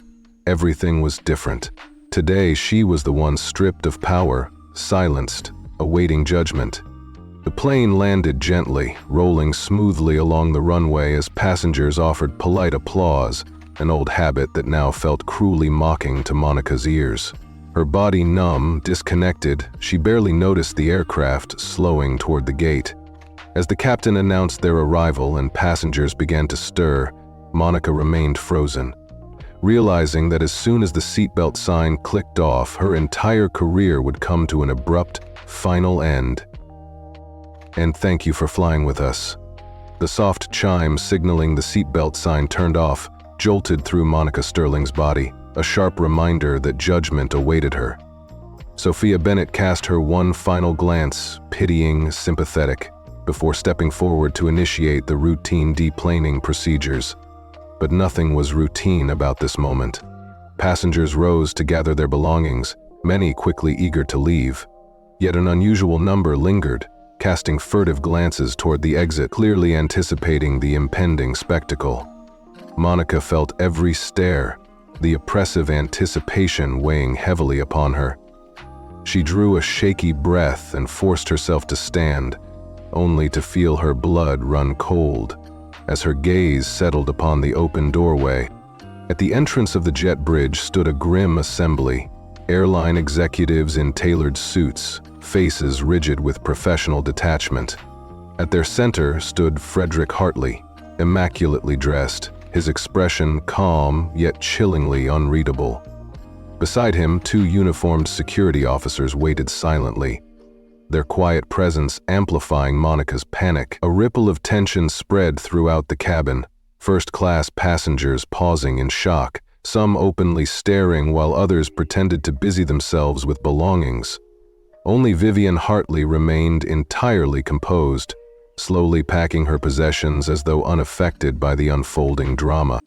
everything was different. Today she was the one stripped of power, silenced, awaiting judgment. The plane landed gently, rolling smoothly along the runway as passengers offered polite applause, an old habit that now felt cruelly mocking to Monica's ears. Her body numb, disconnected, she barely noticed the aircraft slowing toward the gate. As the captain announced their arrival and passengers began to stir, Monica remained frozen, realizing that as soon as the seatbelt sign clicked off, her entire career would come to an abrupt, final end. And thank you for flying with us. The soft chime signaling the seatbelt sign turned off, jolted through Monica Sterling's body, a sharp reminder that judgment awaited her. Sophia Bennett cast her one final glance, pitying, sympathetic, before stepping forward to initiate the routine deplaning procedures. But nothing was routine about this moment. Passengers rose to gather their belongings, many quickly eager to leave. Yet an unusual number lingered, casting furtive glances toward the exit, clearly anticipating the impending spectacle. Monica felt every stare, the oppressive anticipation weighing heavily upon her. She drew a shaky breath and forced herself to stand, only to feel her blood run cold as her gaze settled upon the open doorway. At the entrance of the jet bridge stood a grim assembly, airline executives in tailored suits, faces rigid with professional detachment. At their center stood Frederick Hartley, immaculately dressed, his expression calm yet chillingly unreadable. Beside him, two uniformed security officers waited silently, their quiet presence amplifying Monica's panic. A ripple of tension spread throughout the cabin, first-class passengers pausing in shock, some openly staring while others pretended to busy themselves with belongings. Only Vivian Hartley remained entirely composed, slowly packing her possessions as though unaffected by the unfolding drama.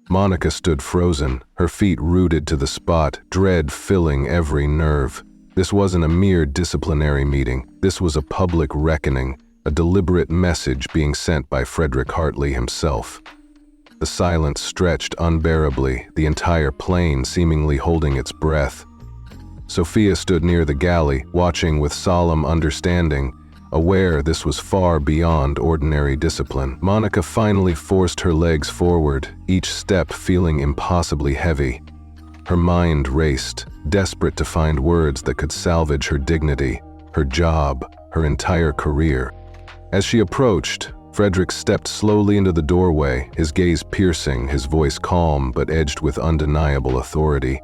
Monica stood frozen, her feet rooted to the spot, dread filling every nerve. This wasn't a mere disciplinary meeting. This was a public reckoning, a deliberate message being sent by Frederick Hartley himself. The silence stretched unbearably, the entire plane seemingly holding its breath. Sophia stood near the galley, watching with solemn understanding, aware this was far beyond ordinary discipline. Monica finally forced her legs forward, each step feeling impossibly heavy. Her mind raced, desperate to find words that could salvage her dignity, her job, her entire career. As she approached, Frederick stepped slowly into the doorway, his gaze piercing, his voice calm but edged with undeniable authority.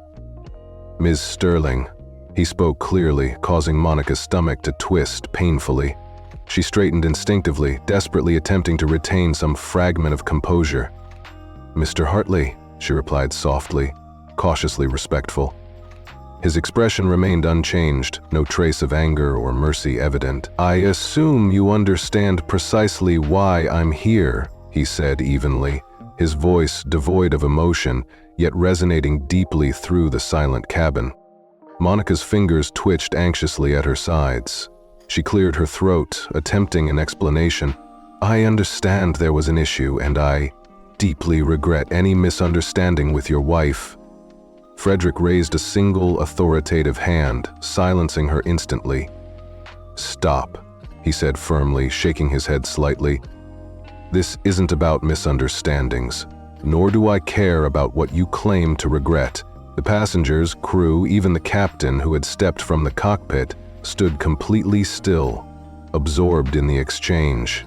"Ms. Sterling," he spoke clearly, causing Monica's stomach to twist painfully. She straightened instinctively, desperately attempting to retain some fragment of composure. "Mr. Hartley," she replied softly, cautiously respectful. His expression remained unchanged, no trace of anger or mercy evident. "I assume you understand precisely why I'm here," he said evenly, his voice devoid of emotion, yet resonating deeply through the silent cabin. Monica's fingers twitched anxiously at her sides. She cleared her throat, attempting an explanation. "I understand there was an issue, and I deeply regret any misunderstanding with your wife." Frederick raised a single authoritative hand, silencing her instantly. "Stop," he said firmly, shaking his head slightly. "This isn't about misunderstandings, nor do I care about what you claim to regret." The passengers, crew, even the captain who had stepped from the cockpit, stood completely still, absorbed in the exchange.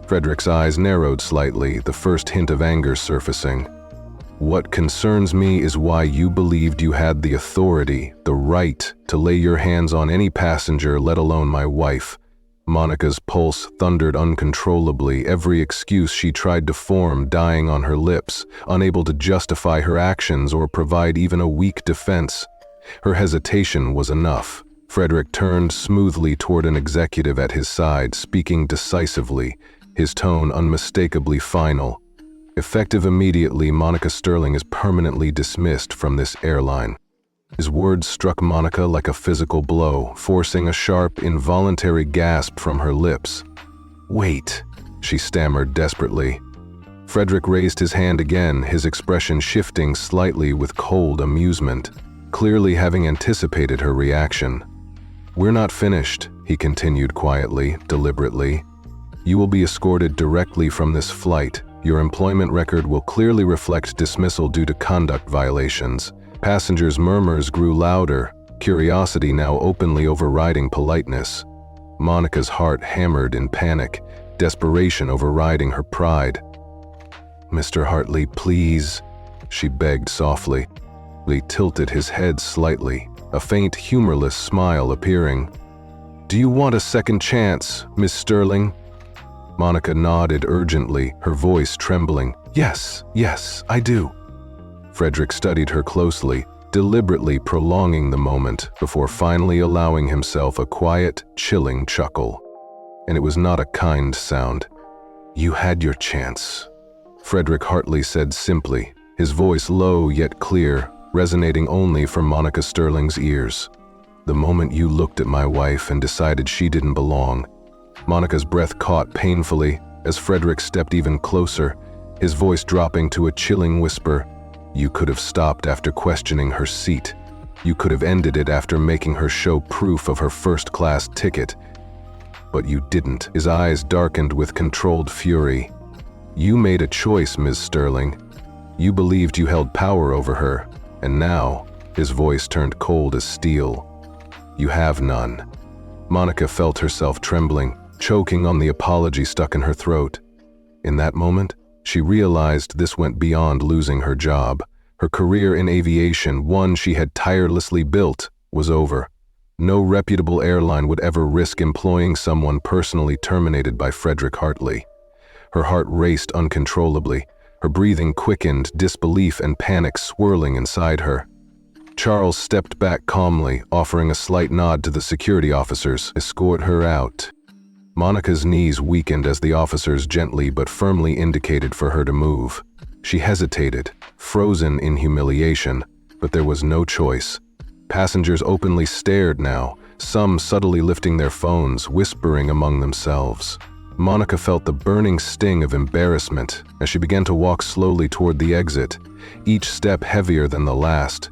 Frederick's eyes narrowed slightly, the first hint of anger surfacing. "What concerns me is why you believed you had the authority, the right, to lay your hands on any passenger, let alone my wife." Monica's pulse thundered uncontrollably, every excuse she tried to form dying on her lips, unable to justify her actions or provide even a weak defense. Her hesitation was enough. Frederick turned smoothly toward an executive at his side, speaking decisively, his tone unmistakably final. "Effective immediately, Monica Sterling is permanently dismissed from this airline." His words struck Monica like a physical blow, forcing a sharp, involuntary gasp from her lips. "Wait," she stammered desperately. Frederick raised his hand again, his expression shifting slightly with cold amusement, clearly having anticipated her reaction. "We're not finished," he continued quietly, deliberately. "You will be escorted directly from this flight. Your employment record will clearly reflect dismissal due to conduct violations." Passengers' murmurs grew louder, curiosity now openly overriding politeness. Monica's heart hammered in panic, desperation overriding her pride. "Mr. Hartley, please," she begged softly. He tilted his head slightly, a faint, humorless smile appearing. "Do you want a second chance, Miss Sterling?" Monica nodded urgently, her voice trembling. Yes, I do." Frederick studied her closely, deliberately prolonging the moment before finally allowing himself a quiet, chilling chuckle. And it was not a kind sound. "You had your chance," Frederick Hartley said simply, his voice low yet clear, resonating only from Monica Sterling's ears. "The moment you looked at my wife and decided she didn't belong." Monica's breath caught painfully as Frederick stepped even closer, his voice dropping to a chilling whisper. "You could have stopped after questioning her seat. You could have ended it after making her show proof of her first-class ticket. But you didn't." His eyes darkened with controlled fury. "You made a choice, Ms. Sterling. You believed you held power over her, and now," his voice turned cold as steel, "you have none." Monica felt herself trembling, choking on the apology stuck in her throat. In that moment, she realized this went beyond losing her job. Her career in aviation, one she had tirelessly built, was over. No reputable airline would ever risk employing someone personally terminated by Frederick Hartley. Her heart raced uncontrollably, her breathing quickened, disbelief and panic swirling inside her. Charles stepped back calmly, offering a slight nod to the security officers. "Escort her out." Monica's knees weakened as the officers gently but firmly indicated for her to move. She hesitated, frozen in humiliation, but there was no choice. Passengers openly stared now, some subtly lifting their phones, whispering among themselves. Monica felt the burning sting of embarrassment as she began to walk slowly toward the exit, each step heavier than the last.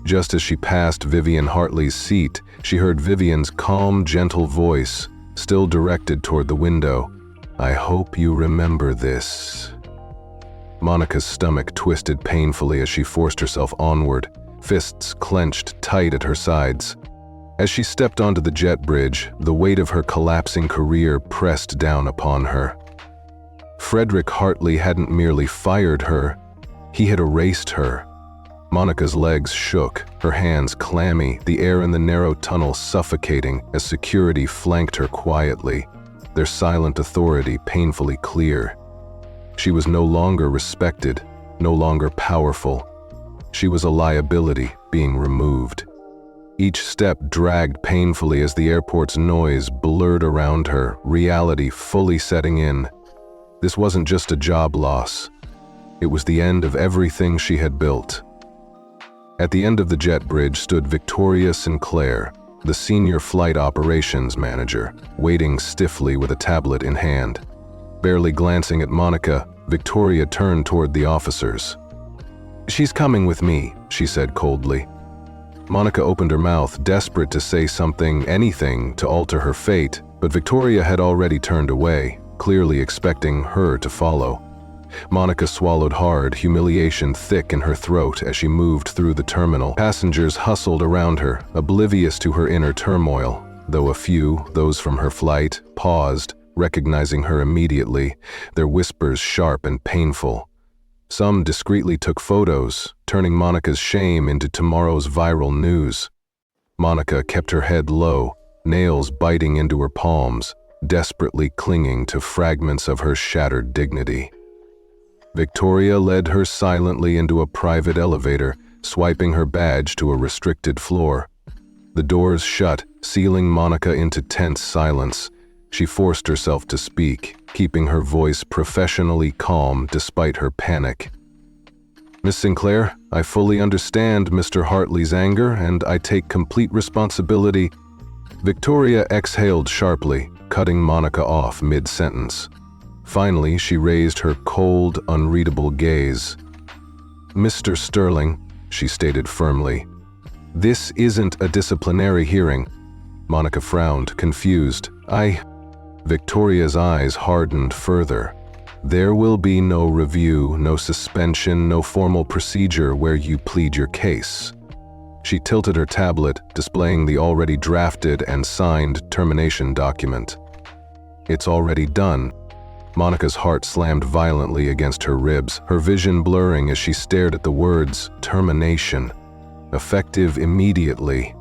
Just as she passed Vivian Hartley's seat, she heard Vivian's calm, gentle voice, still directed toward the window. "I hope you remember this." Monica's stomach twisted painfully as she forced herself onward, fists clenched tight at her sides. As she stepped onto the jet bridge, the weight of her collapsing career pressed down upon her. Frederick Hartley hadn't merely fired her, he had erased her. Monica's legs shook, her hands clammy, the air in the narrow tunnel suffocating as security flanked her quietly, their silent authority painfully clear. She was no longer respected, no longer powerful. She was a liability being removed. Each step dragged painfully as the airport's noise blurred around her, reality fully setting in. This wasn't just a job loss. It was the end of everything she had built. At the end of the jet bridge stood Victoria Sinclair, the senior flight operations manager, waiting stiffly with a tablet in hand. Barely glancing at Monica, Victoria turned toward the officers. "She's coming with me," she said coldly. Monica opened her mouth, desperate to say something, anything, to alter her fate, but Victoria had already turned away, clearly expecting her to follow. Monica swallowed hard, humiliation thick in her throat as she moved through the terminal. Passengers hustled around her, oblivious to her inner turmoil, though a few, those from her flight, paused, recognizing her immediately, their whispers sharp and painful. Some discreetly took photos, turning Monica's shame into tomorrow's viral news. Monica kept her head low, nails biting into her palms, desperately clinging to fragments of her shattered dignity. Victoria led her silently into a private elevator, swiping her badge to a restricted floor. The doors shut, sealing Monica into tense silence. She forced herself to speak, keeping her voice professionally calm despite her panic. "Miss Sinclair, I fully understand Mr. Hartley's anger, and I take complete responsibility." Victoria exhaled sharply, cutting Monica off mid-sentence. Finally, she raised her cold, unreadable gaze. "Mr. Sterling," she stated firmly, "this isn't a disciplinary hearing." Monica frowned, confused. Victoria's eyes hardened further. "There will be no review, no suspension, no formal procedure where you plead your case." She tilted her tablet, displaying the already drafted and signed termination document. "It's already done." Monica's heart slammed violently against her ribs, her vision blurring as she stared at the words, termination, effective immediately.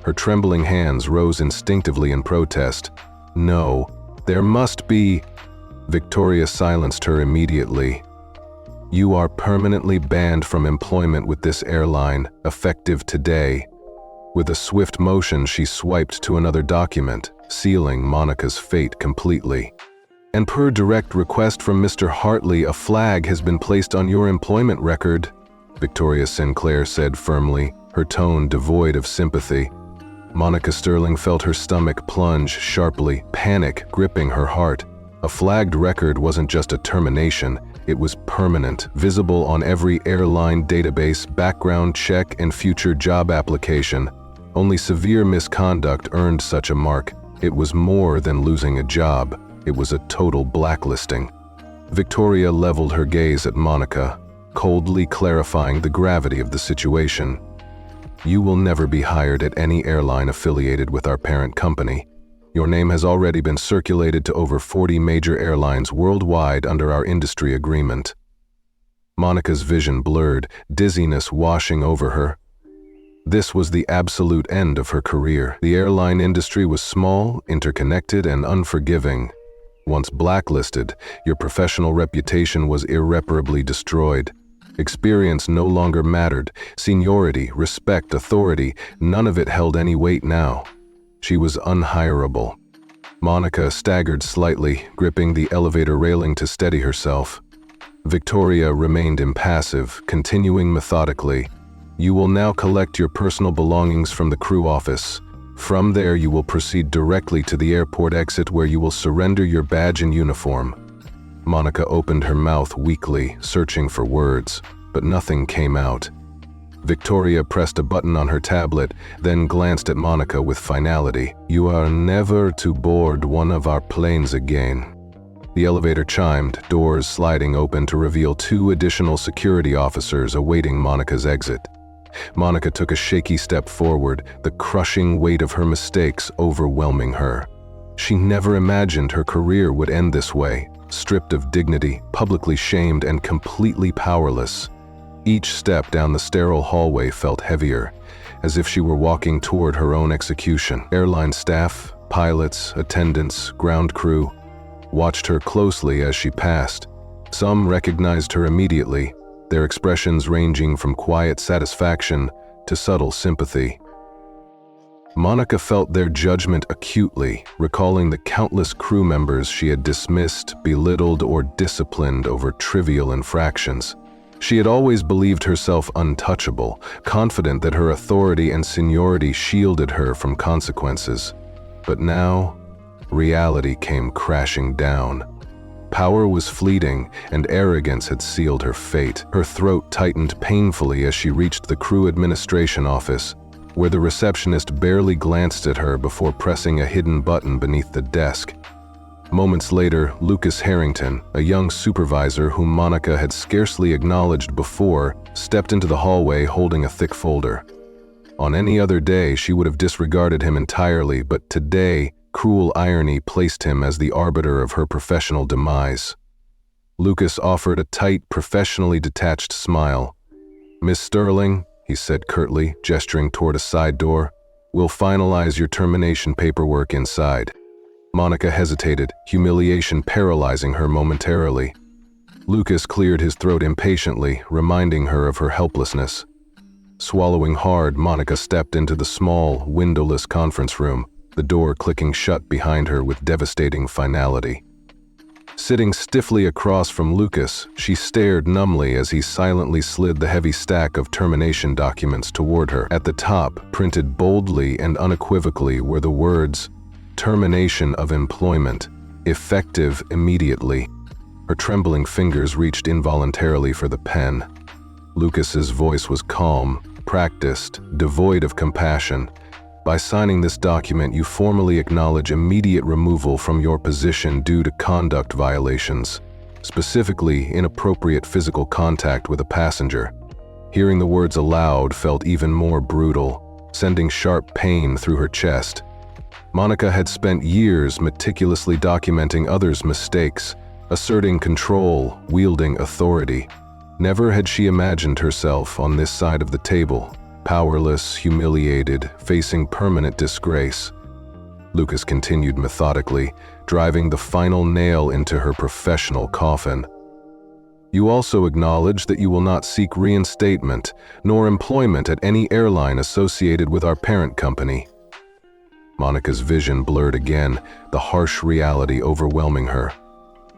Her trembling hands rose instinctively in protest. "No, there must be..." Victoria silenced her immediately. "You are permanently banned from employment with this airline, effective today." With a swift motion, she swiped to another document, sealing Monica's fate completely. "And per direct request from Mr. Hartley, a flag has been placed on your employment record," Victoria Sinclair said firmly, her tone devoid of sympathy. Monica Sterling felt her stomach plunge sharply, panic gripping her heart. A flagged record wasn't just a termination, it was permanent, visible on every airline database, background check, and future job application. Only severe misconduct earned such a mark. It was more than losing a job. It was a total blacklisting. Victoria leveled her gaze at Monica, coldly clarifying the gravity of the situation. "You will never be hired at any airline affiliated with our parent company. Your name has already been circulated to over 40 major airlines worldwide under our industry agreement." Monica's vision blurred, dizziness washing over her. This was the absolute end of her career. The airline industry was small, interconnected, and unforgiving. Once blacklisted, your professional reputation was irreparably destroyed. Experience no longer mattered. Seniority, respect, authority, none of it held any weight now. She was unhirable. Monica staggered slightly, gripping the elevator railing to steady herself. Victoria remained impassive, continuing methodically. "You will now collect your personal belongings from the crew office. From there, you will proceed directly to the airport exit where you will surrender your badge and uniform." Monica opened her mouth weakly, searching for words, but nothing came out. Victoria pressed a button on her tablet, then glanced at Monica with finality. "You are never to board one of our planes again." The elevator chimed, doors sliding open to reveal 2 additional security officers awaiting Monica's exit. Monica took a shaky step forward, the crushing weight of her mistakes overwhelming her. She never imagined her career would end this way, stripped of dignity, publicly shamed, and completely powerless. Each step down the sterile hallway felt heavier, as if she were walking toward her own execution. Airline staff, pilots, attendants, ground crew watched her closely as she passed. Some recognized her immediately, their expressions ranging from quiet satisfaction to subtle sympathy. Monica felt their judgment acutely, recalling the countless crew members she had dismissed, belittled, or disciplined over trivial infractions. She had always believed herself untouchable, confident that her authority and seniority shielded her from consequences. But now, reality came crashing down. Power was fleeting, and arrogance had sealed her fate. Her throat tightened painfully as she reached the crew administration office, where the receptionist barely glanced at her before pressing a hidden button beneath the desk. Moments later, Lucas Harrington, a young supervisor whom Monica had scarcely acknowledged before, stepped into the hallway holding a thick folder. On any other day, she would have disregarded him entirely, but today, cruel irony placed him as the arbiter of her professional demise. Lucas offered a tight, professionally detached smile. "Miss Sterling," he said curtly, gesturing toward a side door, "we'll finalize your termination paperwork inside." Monica hesitated, humiliation paralyzing her momentarily. Lucas cleared his throat impatiently, reminding her of her helplessness. Swallowing hard, Monica stepped into the small, windowless conference room, the door clicking shut behind her with devastating finality. Sitting stiffly across from Lucas, she stared numbly as he silently slid the heavy stack of termination documents toward her. At the top, printed boldly and unequivocally, were the words, "Termination of employment, effective immediately." Her trembling fingers reached involuntarily for the pen. Lucas's voice was calm, practiced, devoid of compassion. "By signing this document, you formally acknowledge immediate removal from your position due to conduct violations, specifically inappropriate physical contact with a passenger." Hearing the words aloud felt even more brutal, sending sharp pain through her chest. Monica had spent years meticulously documenting others' mistakes, asserting control, wielding authority. Never had she imagined herself on this side of the table, powerless, humiliated, facing permanent disgrace. Lucas continued methodically, driving the final nail into her professional coffin. "You also acknowledge that you will not seek reinstatement nor employment at any airline associated with our parent company." Monica's vision blurred again, the harsh reality overwhelming her.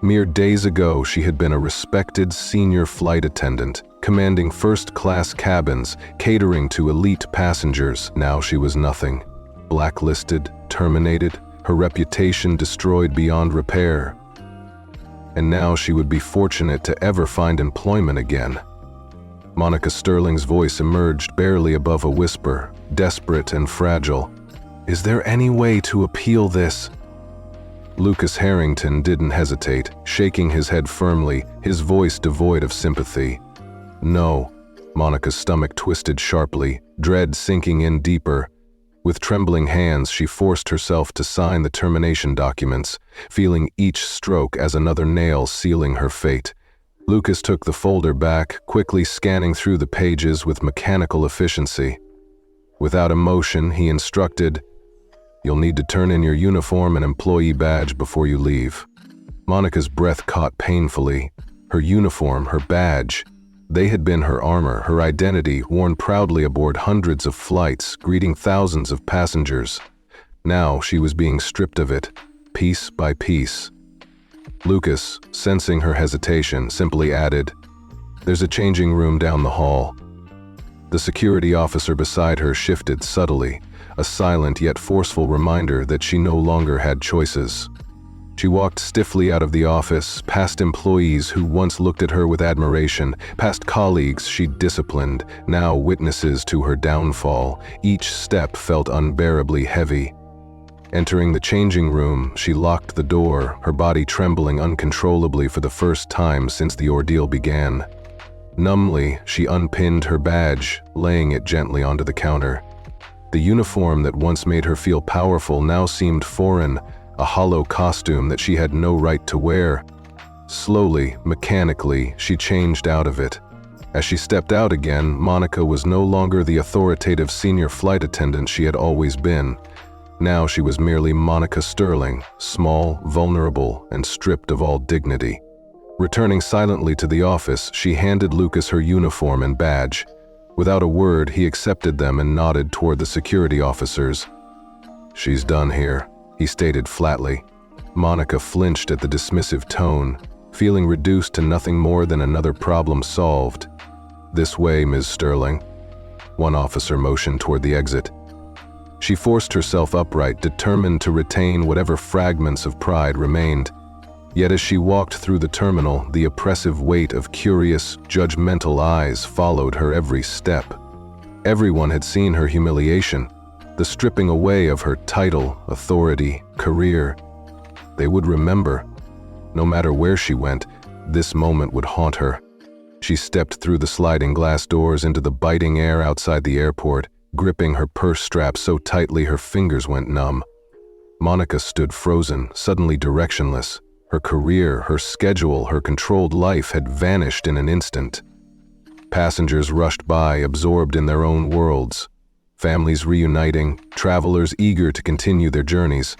Mere days ago, she had been a respected senior flight attendant, commanding first-class cabins, catering to elite passengers. Now she was nothing. Blacklisted, terminated, her reputation destroyed beyond repair. And now she would be fortunate to ever find employment again. Monica Sterling's voice emerged barely above a whisper, desperate and fragile. "Is there any way to appeal this?" Lucas Harrington didn't hesitate, shaking his head firmly, his voice devoid of sympathy. "No." Monica's stomach twisted sharply, dread sinking in deeper. With trembling hands, she forced herself to sign the termination documents, feeling each stroke as another nail sealing her fate. Lucas took the folder back, quickly scanning through the pages with mechanical efficiency. Without emotion, he instructed, "You'll need to turn in your uniform and employee badge before you leave." Monica's breath caught painfully. Her uniform, her badge, they had been her armor, her identity, worn proudly aboard hundreds of flights, greeting thousands of passengers. Now she was being stripped of it, piece by piece. Lucas, sensing her hesitation, simply added, "There's a changing room down the hall." The security officer beside her shifted subtly, a silent yet forceful reminder that she no longer had choices. She walked stiffly out of the office, past employees who once looked at her with admiration, past colleagues she'd disciplined, now witnesses to her downfall. Each step felt unbearably heavy. Entering the changing room, she locked the door, her body trembling uncontrollably for the first time since the ordeal began. Numbly, she unpinned her badge, laying it gently onto the counter. The uniform that once made her feel powerful now seemed foreign, a hollow costume that she had no right to wear. Slowly, mechanically, she changed out of it. As she stepped out again, Monica was no longer the authoritative senior flight attendant she had always been. Now she was merely Monica Sterling, small, vulnerable, and stripped of all dignity. Returning silently to the office, she handed Lucas her uniform and badge. Without a word, he accepted them and nodded toward the security officers. "She's done here," he stated flatly. Monica flinched at the dismissive tone, feeling reduced to nothing more than another problem solved. "This way, Ms. Sterling." One officer motioned toward the exit. She forced herself upright, determined to retain whatever fragments of pride remained. Yet as she walked through the terminal, the oppressive weight of curious, judgmental eyes followed her every step. Everyone had seen her humiliation, the stripping away of her title, authority, career. They would remember. No matter where she went, this moment would haunt her. She stepped through the sliding glass doors into the biting air outside the airport, gripping her purse strap so tightly her fingers went numb. Monica stood frozen, suddenly directionless. Her career, her schedule, her controlled life had vanished in an instant. Passengers rushed by, absorbed in their own worlds. Families reuniting, travelers eager to continue their journeys.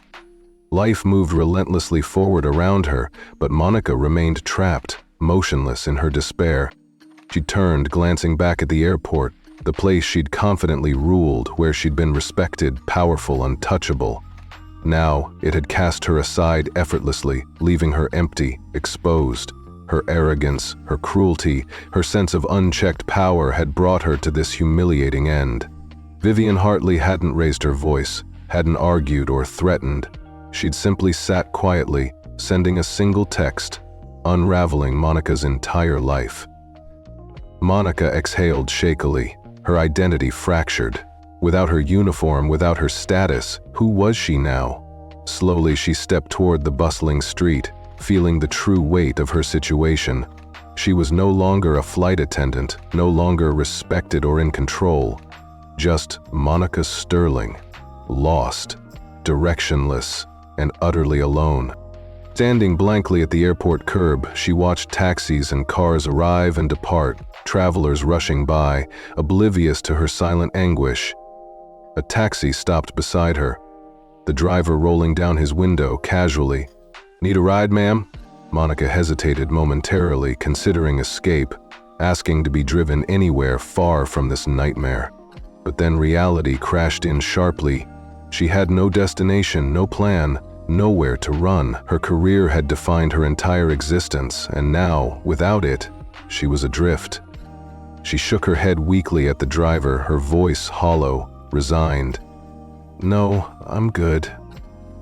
Life moved relentlessly forward around her, but Monica remained trapped, motionless in her despair. She turned, glancing back at the airport, the place she'd confidently ruled, where she'd been respected, powerful, untouchable. Now, it had cast her aside effortlessly, leaving her empty, exposed. Her arrogance, her cruelty, her sense of unchecked power had brought her to this humiliating end. Vivian Hartley hadn't raised her voice, hadn't argued or threatened. She'd simply sat quietly, sending a single text, unraveling Monica's entire life. Monica exhaled shakily, her identity fractured. Without her uniform, without her status, who was she now? Slowly she stepped toward the bustling street, feeling the true weight of her situation. She was no longer a flight attendant, no longer respected or in control. Just Monica Sterling, lost, directionless, and utterly alone. Standing blankly at the airport curb, she watched taxis and cars arrive and depart, travelers rushing by, oblivious to her silent anguish. A taxi stopped beside her, the driver rolling down his window casually. "Need a ride, ma'am?" Monica hesitated momentarily, considering escape, asking to be driven anywhere far from this nightmare. But then reality crashed in sharply. She had no destination, no plan, nowhere to run. Her career had defined her entire existence, and now, without it, she was adrift. She shook her head weakly at the driver, her voice hollow, resigned. "No, I'm good."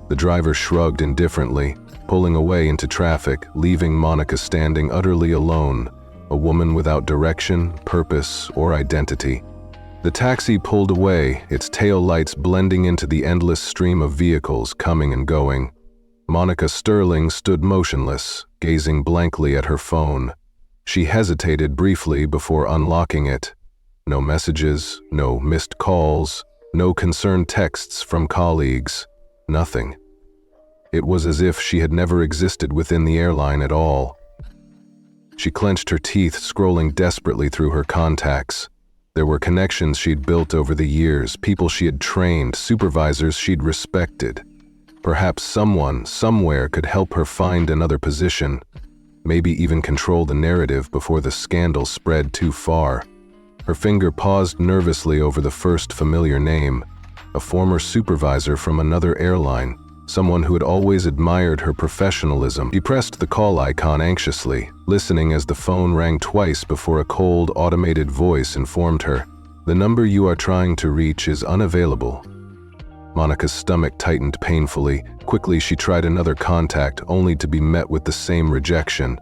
The driver shrugged indifferently, pulling away into traffic, leaving Monica standing utterly alone, a woman without direction, purpose, or identity. The taxi pulled away, its tail lights blending into the endless stream of vehicles coming and going. Monica Sterling stood motionless, gazing blankly at her phone. She hesitated briefly before unlocking it. No messages, no missed calls, no concerned texts from colleagues, nothing. It was as if she had never existed within the airline at all. She clenched her teeth, scrolling desperately through her contacts. There were connections she'd built over the years, people she had trained, supervisors she'd respected. Perhaps someone, somewhere could help her find another position, maybe even control the narrative before the scandal spread too far. Her finger paused nervously over the first familiar name, a former supervisor from another airline, someone who had always admired her professionalism. She pressed the call icon anxiously, listening as the phone rang twice before a cold, automated voice informed her, "The number you are trying to reach is unavailable." Monica's stomach tightened painfully. Quickly she tried another contact, only to be met with the same rejection.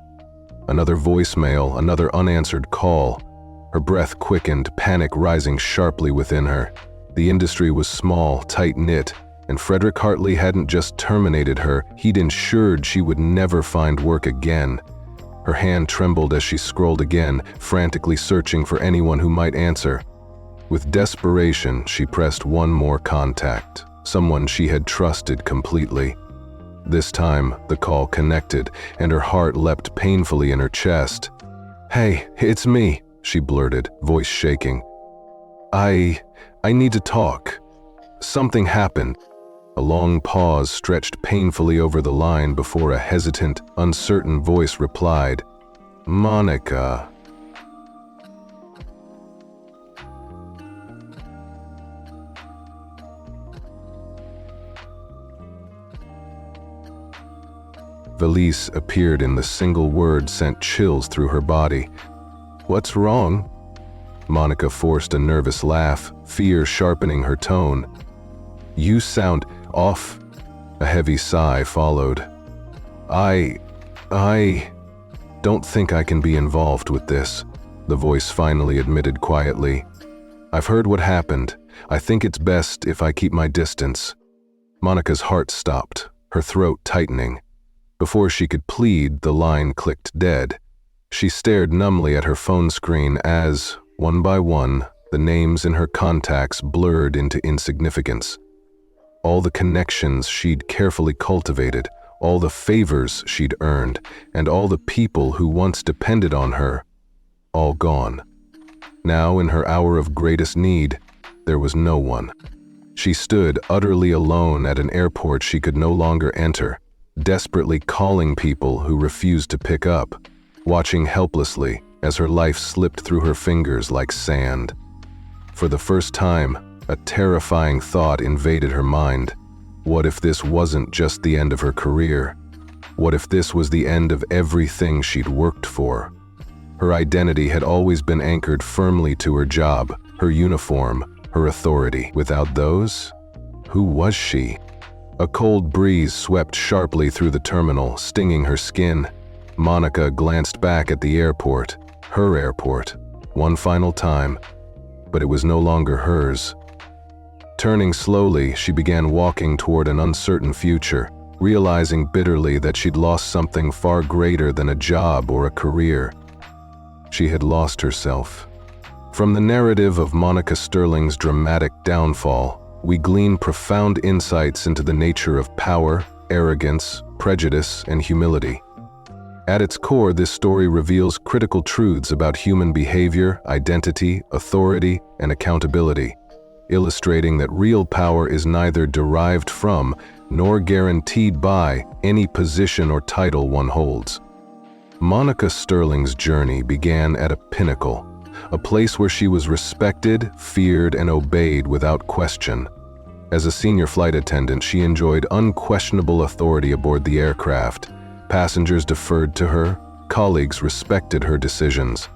Another voicemail, another unanswered call. Her breath quickened, panic rising sharply within her. The industry was small, tight-knit, and Frederick Hartley hadn't just terminated her, he'd ensured she would never find work again. Her hand trembled as she scrolled again, frantically searching for anyone who might answer. With desperation, she pressed one more contact, someone she had trusted completely. This time, the call connected, and her heart leapt painfully in her chest. "Hey, it's me," she blurted, voice shaking. I need to talk. Something happened." A long pause stretched painfully over the line before a hesitant, uncertain voice replied, "Monica." Valise appeared in the single word sent chills through her body. "What's wrong?" Monica forced a nervous laugh, fear sharpening her tone. "You sound off." A heavy sigh followed. I don't think I can be involved with this," the voice finally admitted quietly. "I've heard what happened. I think it's best if I keep my distance." Monica's heart stopped, her throat tightening. Before she could plead, the line clicked dead. She stared numbly at her phone screen as, one by one, the names in her contacts blurred into insignificance. All the connections she'd carefully cultivated, all the favors she'd earned, and all the people who once depended on her, all gone. Now, in her hour of greatest need, there was no one. She stood utterly alone at an airport she could no longer enter, desperately calling people who refused to pick up, watching helplessly as her life slipped through her fingers like sand. For the first time, a terrifying thought invaded her mind. What if this wasn't just the end of her career? What if this was the end of everything she'd worked for? Her identity had always been anchored firmly to her job, her uniform, her authority. Without those, who was she? A cold breeze swept sharply through the terminal, stinging her skin. Monica glanced back at the airport, her airport, one final time, but it was no longer hers. Turning slowly, she began walking toward an uncertain future, realizing bitterly that she'd lost something far greater than a job or a career. She had lost herself. From the narrative of Monica Sterling's dramatic downfall, we glean profound insights into the nature of power, arrogance, prejudice, and humility. At its core, this story reveals critical truths about human behavior, identity, authority, and accountability, illustrating that real power is neither derived from nor guaranteed by any position or title one holds. Monica Sterling's journey began at a pinnacle, a place where she was respected, feared, and obeyed without question. As a senior flight attendant, she enjoyed unquestionable authority aboard the aircraft. Passengers deferred to her, colleagues respected her decisions.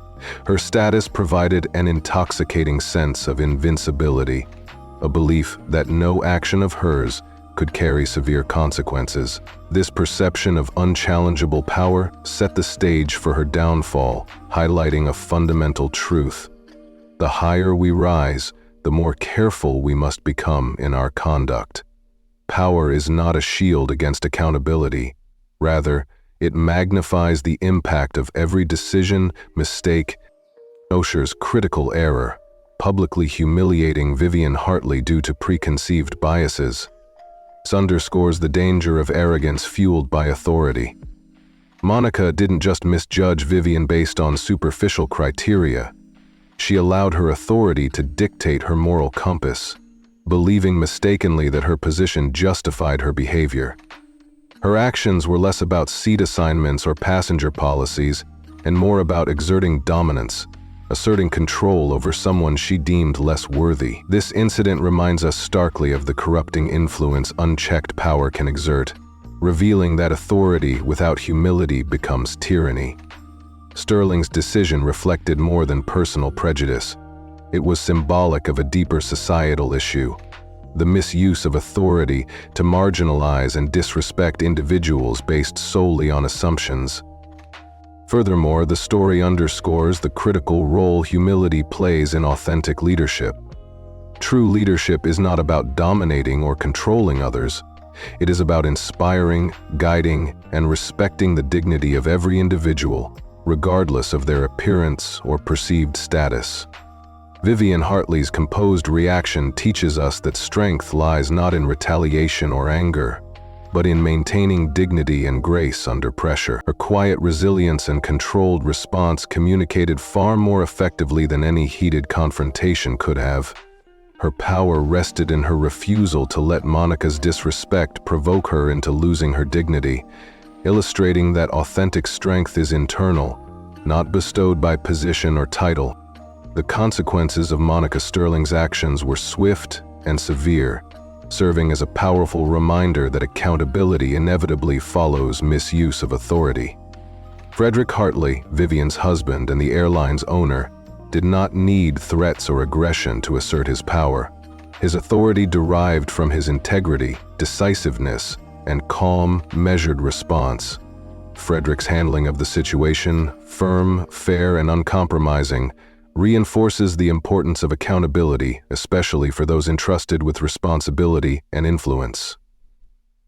Her status provided an intoxicating sense of invincibility, a belief that no action of hers could carry severe consequences. This perception of unchallengeable power set the stage for her downfall, highlighting a fundamental truth. The higher we rise, the more careful we must become in our conduct. Power is not a shield against accountability. Rather, it magnifies the impact of every decision, mistake. Osher's critical error, publicly humiliating Vivian Hartley due to preconceived biases, underscores the danger of arrogance fueled by authority. Monica didn't just misjudge Vivian based on superficial criteria. She allowed her authority to dictate her moral compass, believing mistakenly that her position justified her behavior. Her actions were less about seat assignments or passenger policies and more about exerting dominance, asserting control over someone she deemed less worthy. This incident reminds us starkly of the corrupting influence unchecked power can exert, revealing that authority without humility becomes tyranny. Sterling's decision reflected more than personal prejudice. It was symbolic of a deeper societal issue: the misuse of authority to marginalize and disrespect individuals based solely on assumptions. Furthermore, the story underscores the critical role humility plays in authentic leadership. True leadership is not about dominating or controlling others. It is about inspiring, guiding, and respecting the dignity of every individual, regardless of their appearance or perceived status. Vivian Hartley's composed reaction teaches us that strength lies not in retaliation or anger, but in maintaining dignity and grace under pressure. Her quiet resilience and controlled response communicated far more effectively than any heated confrontation could have. Her power rested in her refusal to let Monica's disrespect provoke her into losing her dignity, illustrating that authentic strength is internal, not bestowed by position or title. The consequences of Monica Sterling's actions were swift and severe, serving as a powerful reminder that accountability inevitably follows misuse of authority. Frederick Hartley, Vivian's husband and the airline's owner, did not need threats or aggression to assert his power. His authority derived from his integrity, decisiveness, and calm, measured response. Frederick's handling of the situation, firm, fair, and uncompromising, reinforces the importance of accountability, especially for those entrusted with responsibility and influence.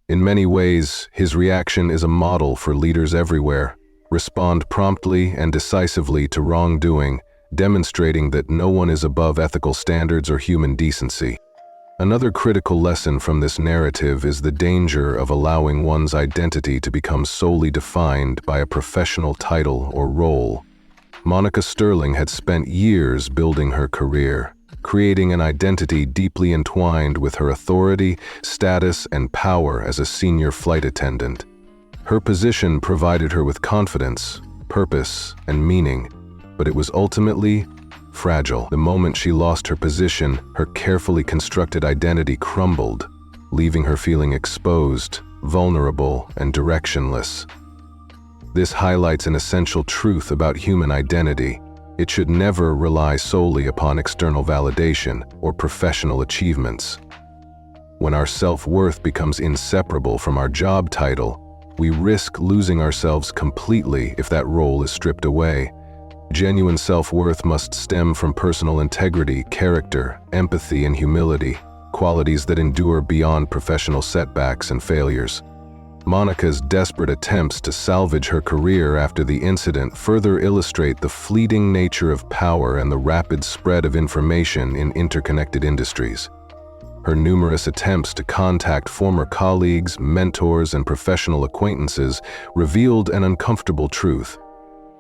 In many ways, his reaction is a model for leaders everywhere. Respond promptly and decisively to wrongdoing, demonstrating that no one is above ethical standards or human decency. Another critical lesson from this narrative is the danger of allowing one's identity to become solely defined by a professional title or role. Monica Sterling had spent years building her career, creating an identity deeply entwined with her authority, status, and power as a senior flight attendant. Her position provided her with confidence, purpose, and meaning, but it was ultimately fragile. The moment she lost her position, her carefully constructed identity crumbled, leaving her feeling exposed, vulnerable, and directionless. This highlights an essential truth about human identity. It should never rely solely upon external validation or professional achievements. When our self-worth becomes inseparable from our job title, we risk losing ourselves completely if that role is stripped away. Genuine self-worth must stem from personal integrity, character, empathy, and humility, qualities that endure beyond professional setbacks and failures. Monica's desperate attempts to salvage her career after the incident further illustrate the fleeting nature of power and the rapid spread of information in interconnected industries. Her numerous attempts to contact former colleagues, mentors, and professional acquaintances revealed an uncomfortable truth.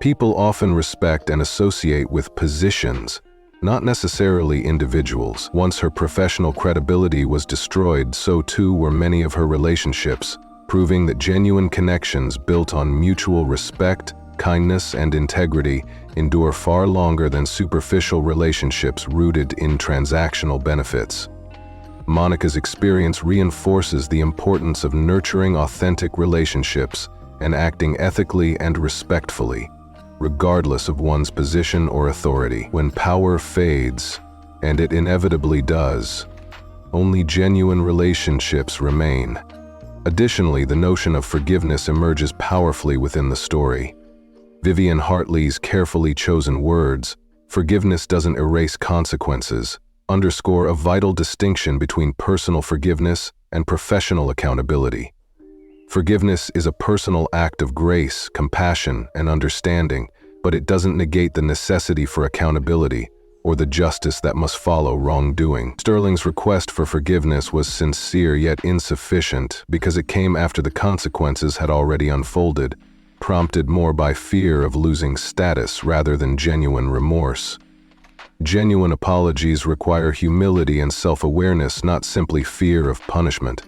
People often respect and associate with positions, not necessarily individuals. Once her professional credibility was destroyed, so too were many of her relationships, proving that genuine connections built on mutual respect, kindness, and integrity endure far longer than superficial relationships rooted in transactional benefits. Monica's experience reinforces the importance of nurturing authentic relationships and acting ethically and respectfully, regardless of one's position or authority. When power fades, and it inevitably does, only genuine relationships remain. Additionally, the notion of forgiveness emerges powerfully within the story. Vivian Hartley's carefully chosen words, "Forgiveness doesn't erase consequences," underscore a vital distinction between personal forgiveness and professional accountability. Forgiveness is a personal act of grace, compassion, and understanding, but it doesn't negate the necessity for accountability or the justice that must follow wrongdoing. Sterling's request for forgiveness was sincere yet insufficient because it came after the consequences had already unfolded, prompted more by fear of losing status rather than genuine remorse. Genuine apologies require humility and self-awareness, not simply fear of punishment.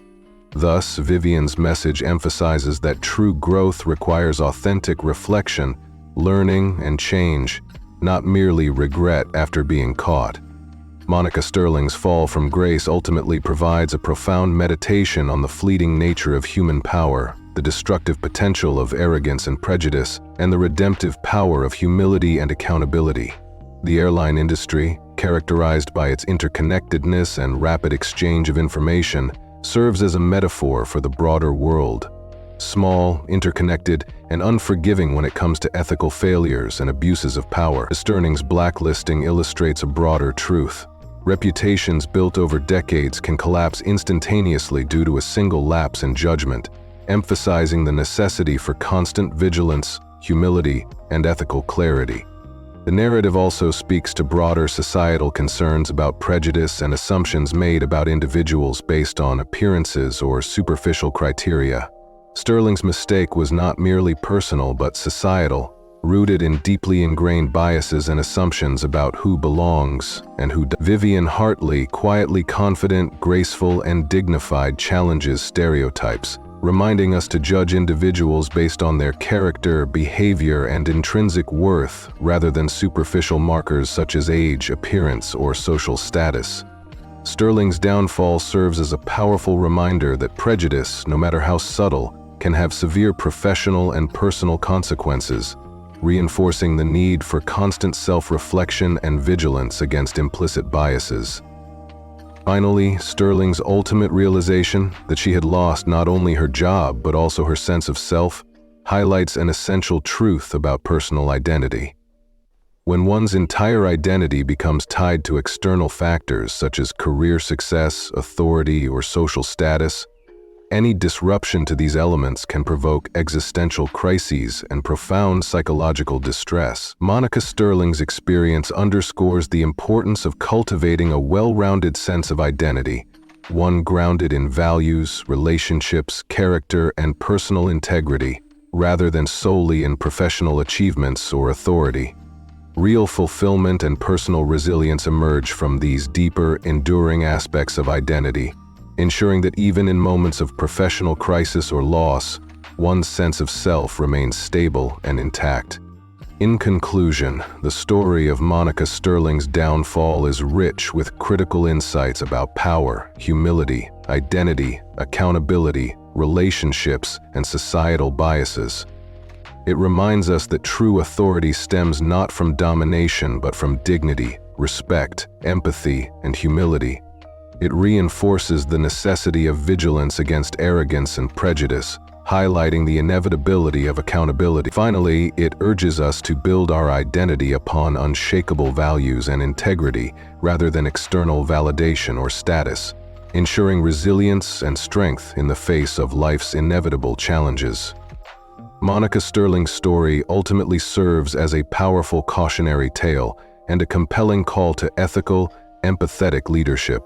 Thus, Vivian's message emphasizes that true growth requires authentic reflection, learning, and change, not merely regret after being caught. Monica Sterling's fall from grace ultimately provides a profound meditation on the fleeting nature of human power, the destructive potential of arrogance and prejudice, and the redemptive power of humility and accountability. The airline industry, characterized by its interconnectedness and rapid exchange of information, serves as a metaphor for the broader world. Small, interconnected, and unforgiving when it comes to ethical failures and abuses of power. Sterling's blacklisting illustrates a broader truth. Reputations built over decades can collapse instantaneously due to a single lapse in judgment, emphasizing the necessity for constant vigilance, humility, and ethical clarity. The narrative also speaks to broader societal concerns about prejudice and assumptions made about individuals based on appearances or superficial criteria. Sterling's mistake was not merely personal but societal, rooted in deeply ingrained biases and assumptions about who belongs and who doesn't. Vivian Hartley, quietly confident, graceful, and dignified, challenges stereotypes, reminding us to judge individuals based on their character, behavior, and intrinsic worth rather than superficial markers such as age, appearance, or social status. Sterling's downfall serves as a powerful reminder that prejudice, no matter how subtle, can have severe professional and personal consequences, reinforcing the need for constant self-reflection and vigilance against implicit biases. Finally, Sterling's ultimate realization that she had lost not only her job but also her sense of self highlights an essential truth about personal identity. When one's entire identity becomes tied to external factors such as career success, authority, or social status, any disruption to these elements can provoke existential crises and profound psychological distress. Monica Sterling's experience underscores the importance of cultivating a well-rounded sense of identity, one grounded in values, relationships, character, and personal integrity, rather than solely in professional achievements or authority. Real fulfillment and personal resilience emerge from these deeper, enduring aspects of identity, ensuring that even in moments of professional crisis or loss, one's sense of self remains stable and intact. In conclusion, the story of Monica Sterling's downfall is rich with critical insights about power, humility, identity, accountability, relationships, and societal biases. It reminds us that true authority stems not from domination but from dignity, respect, empathy, and humility. It reinforces the necessity of vigilance against arrogance and prejudice, highlighting the inevitability of accountability. Finally, it urges us to build our identity upon unshakable values and integrity rather than external validation or status, ensuring resilience and strength in the face of life's inevitable challenges. Monica Sterling's story ultimately serves as a powerful cautionary tale and a compelling call to ethical, empathetic leadership.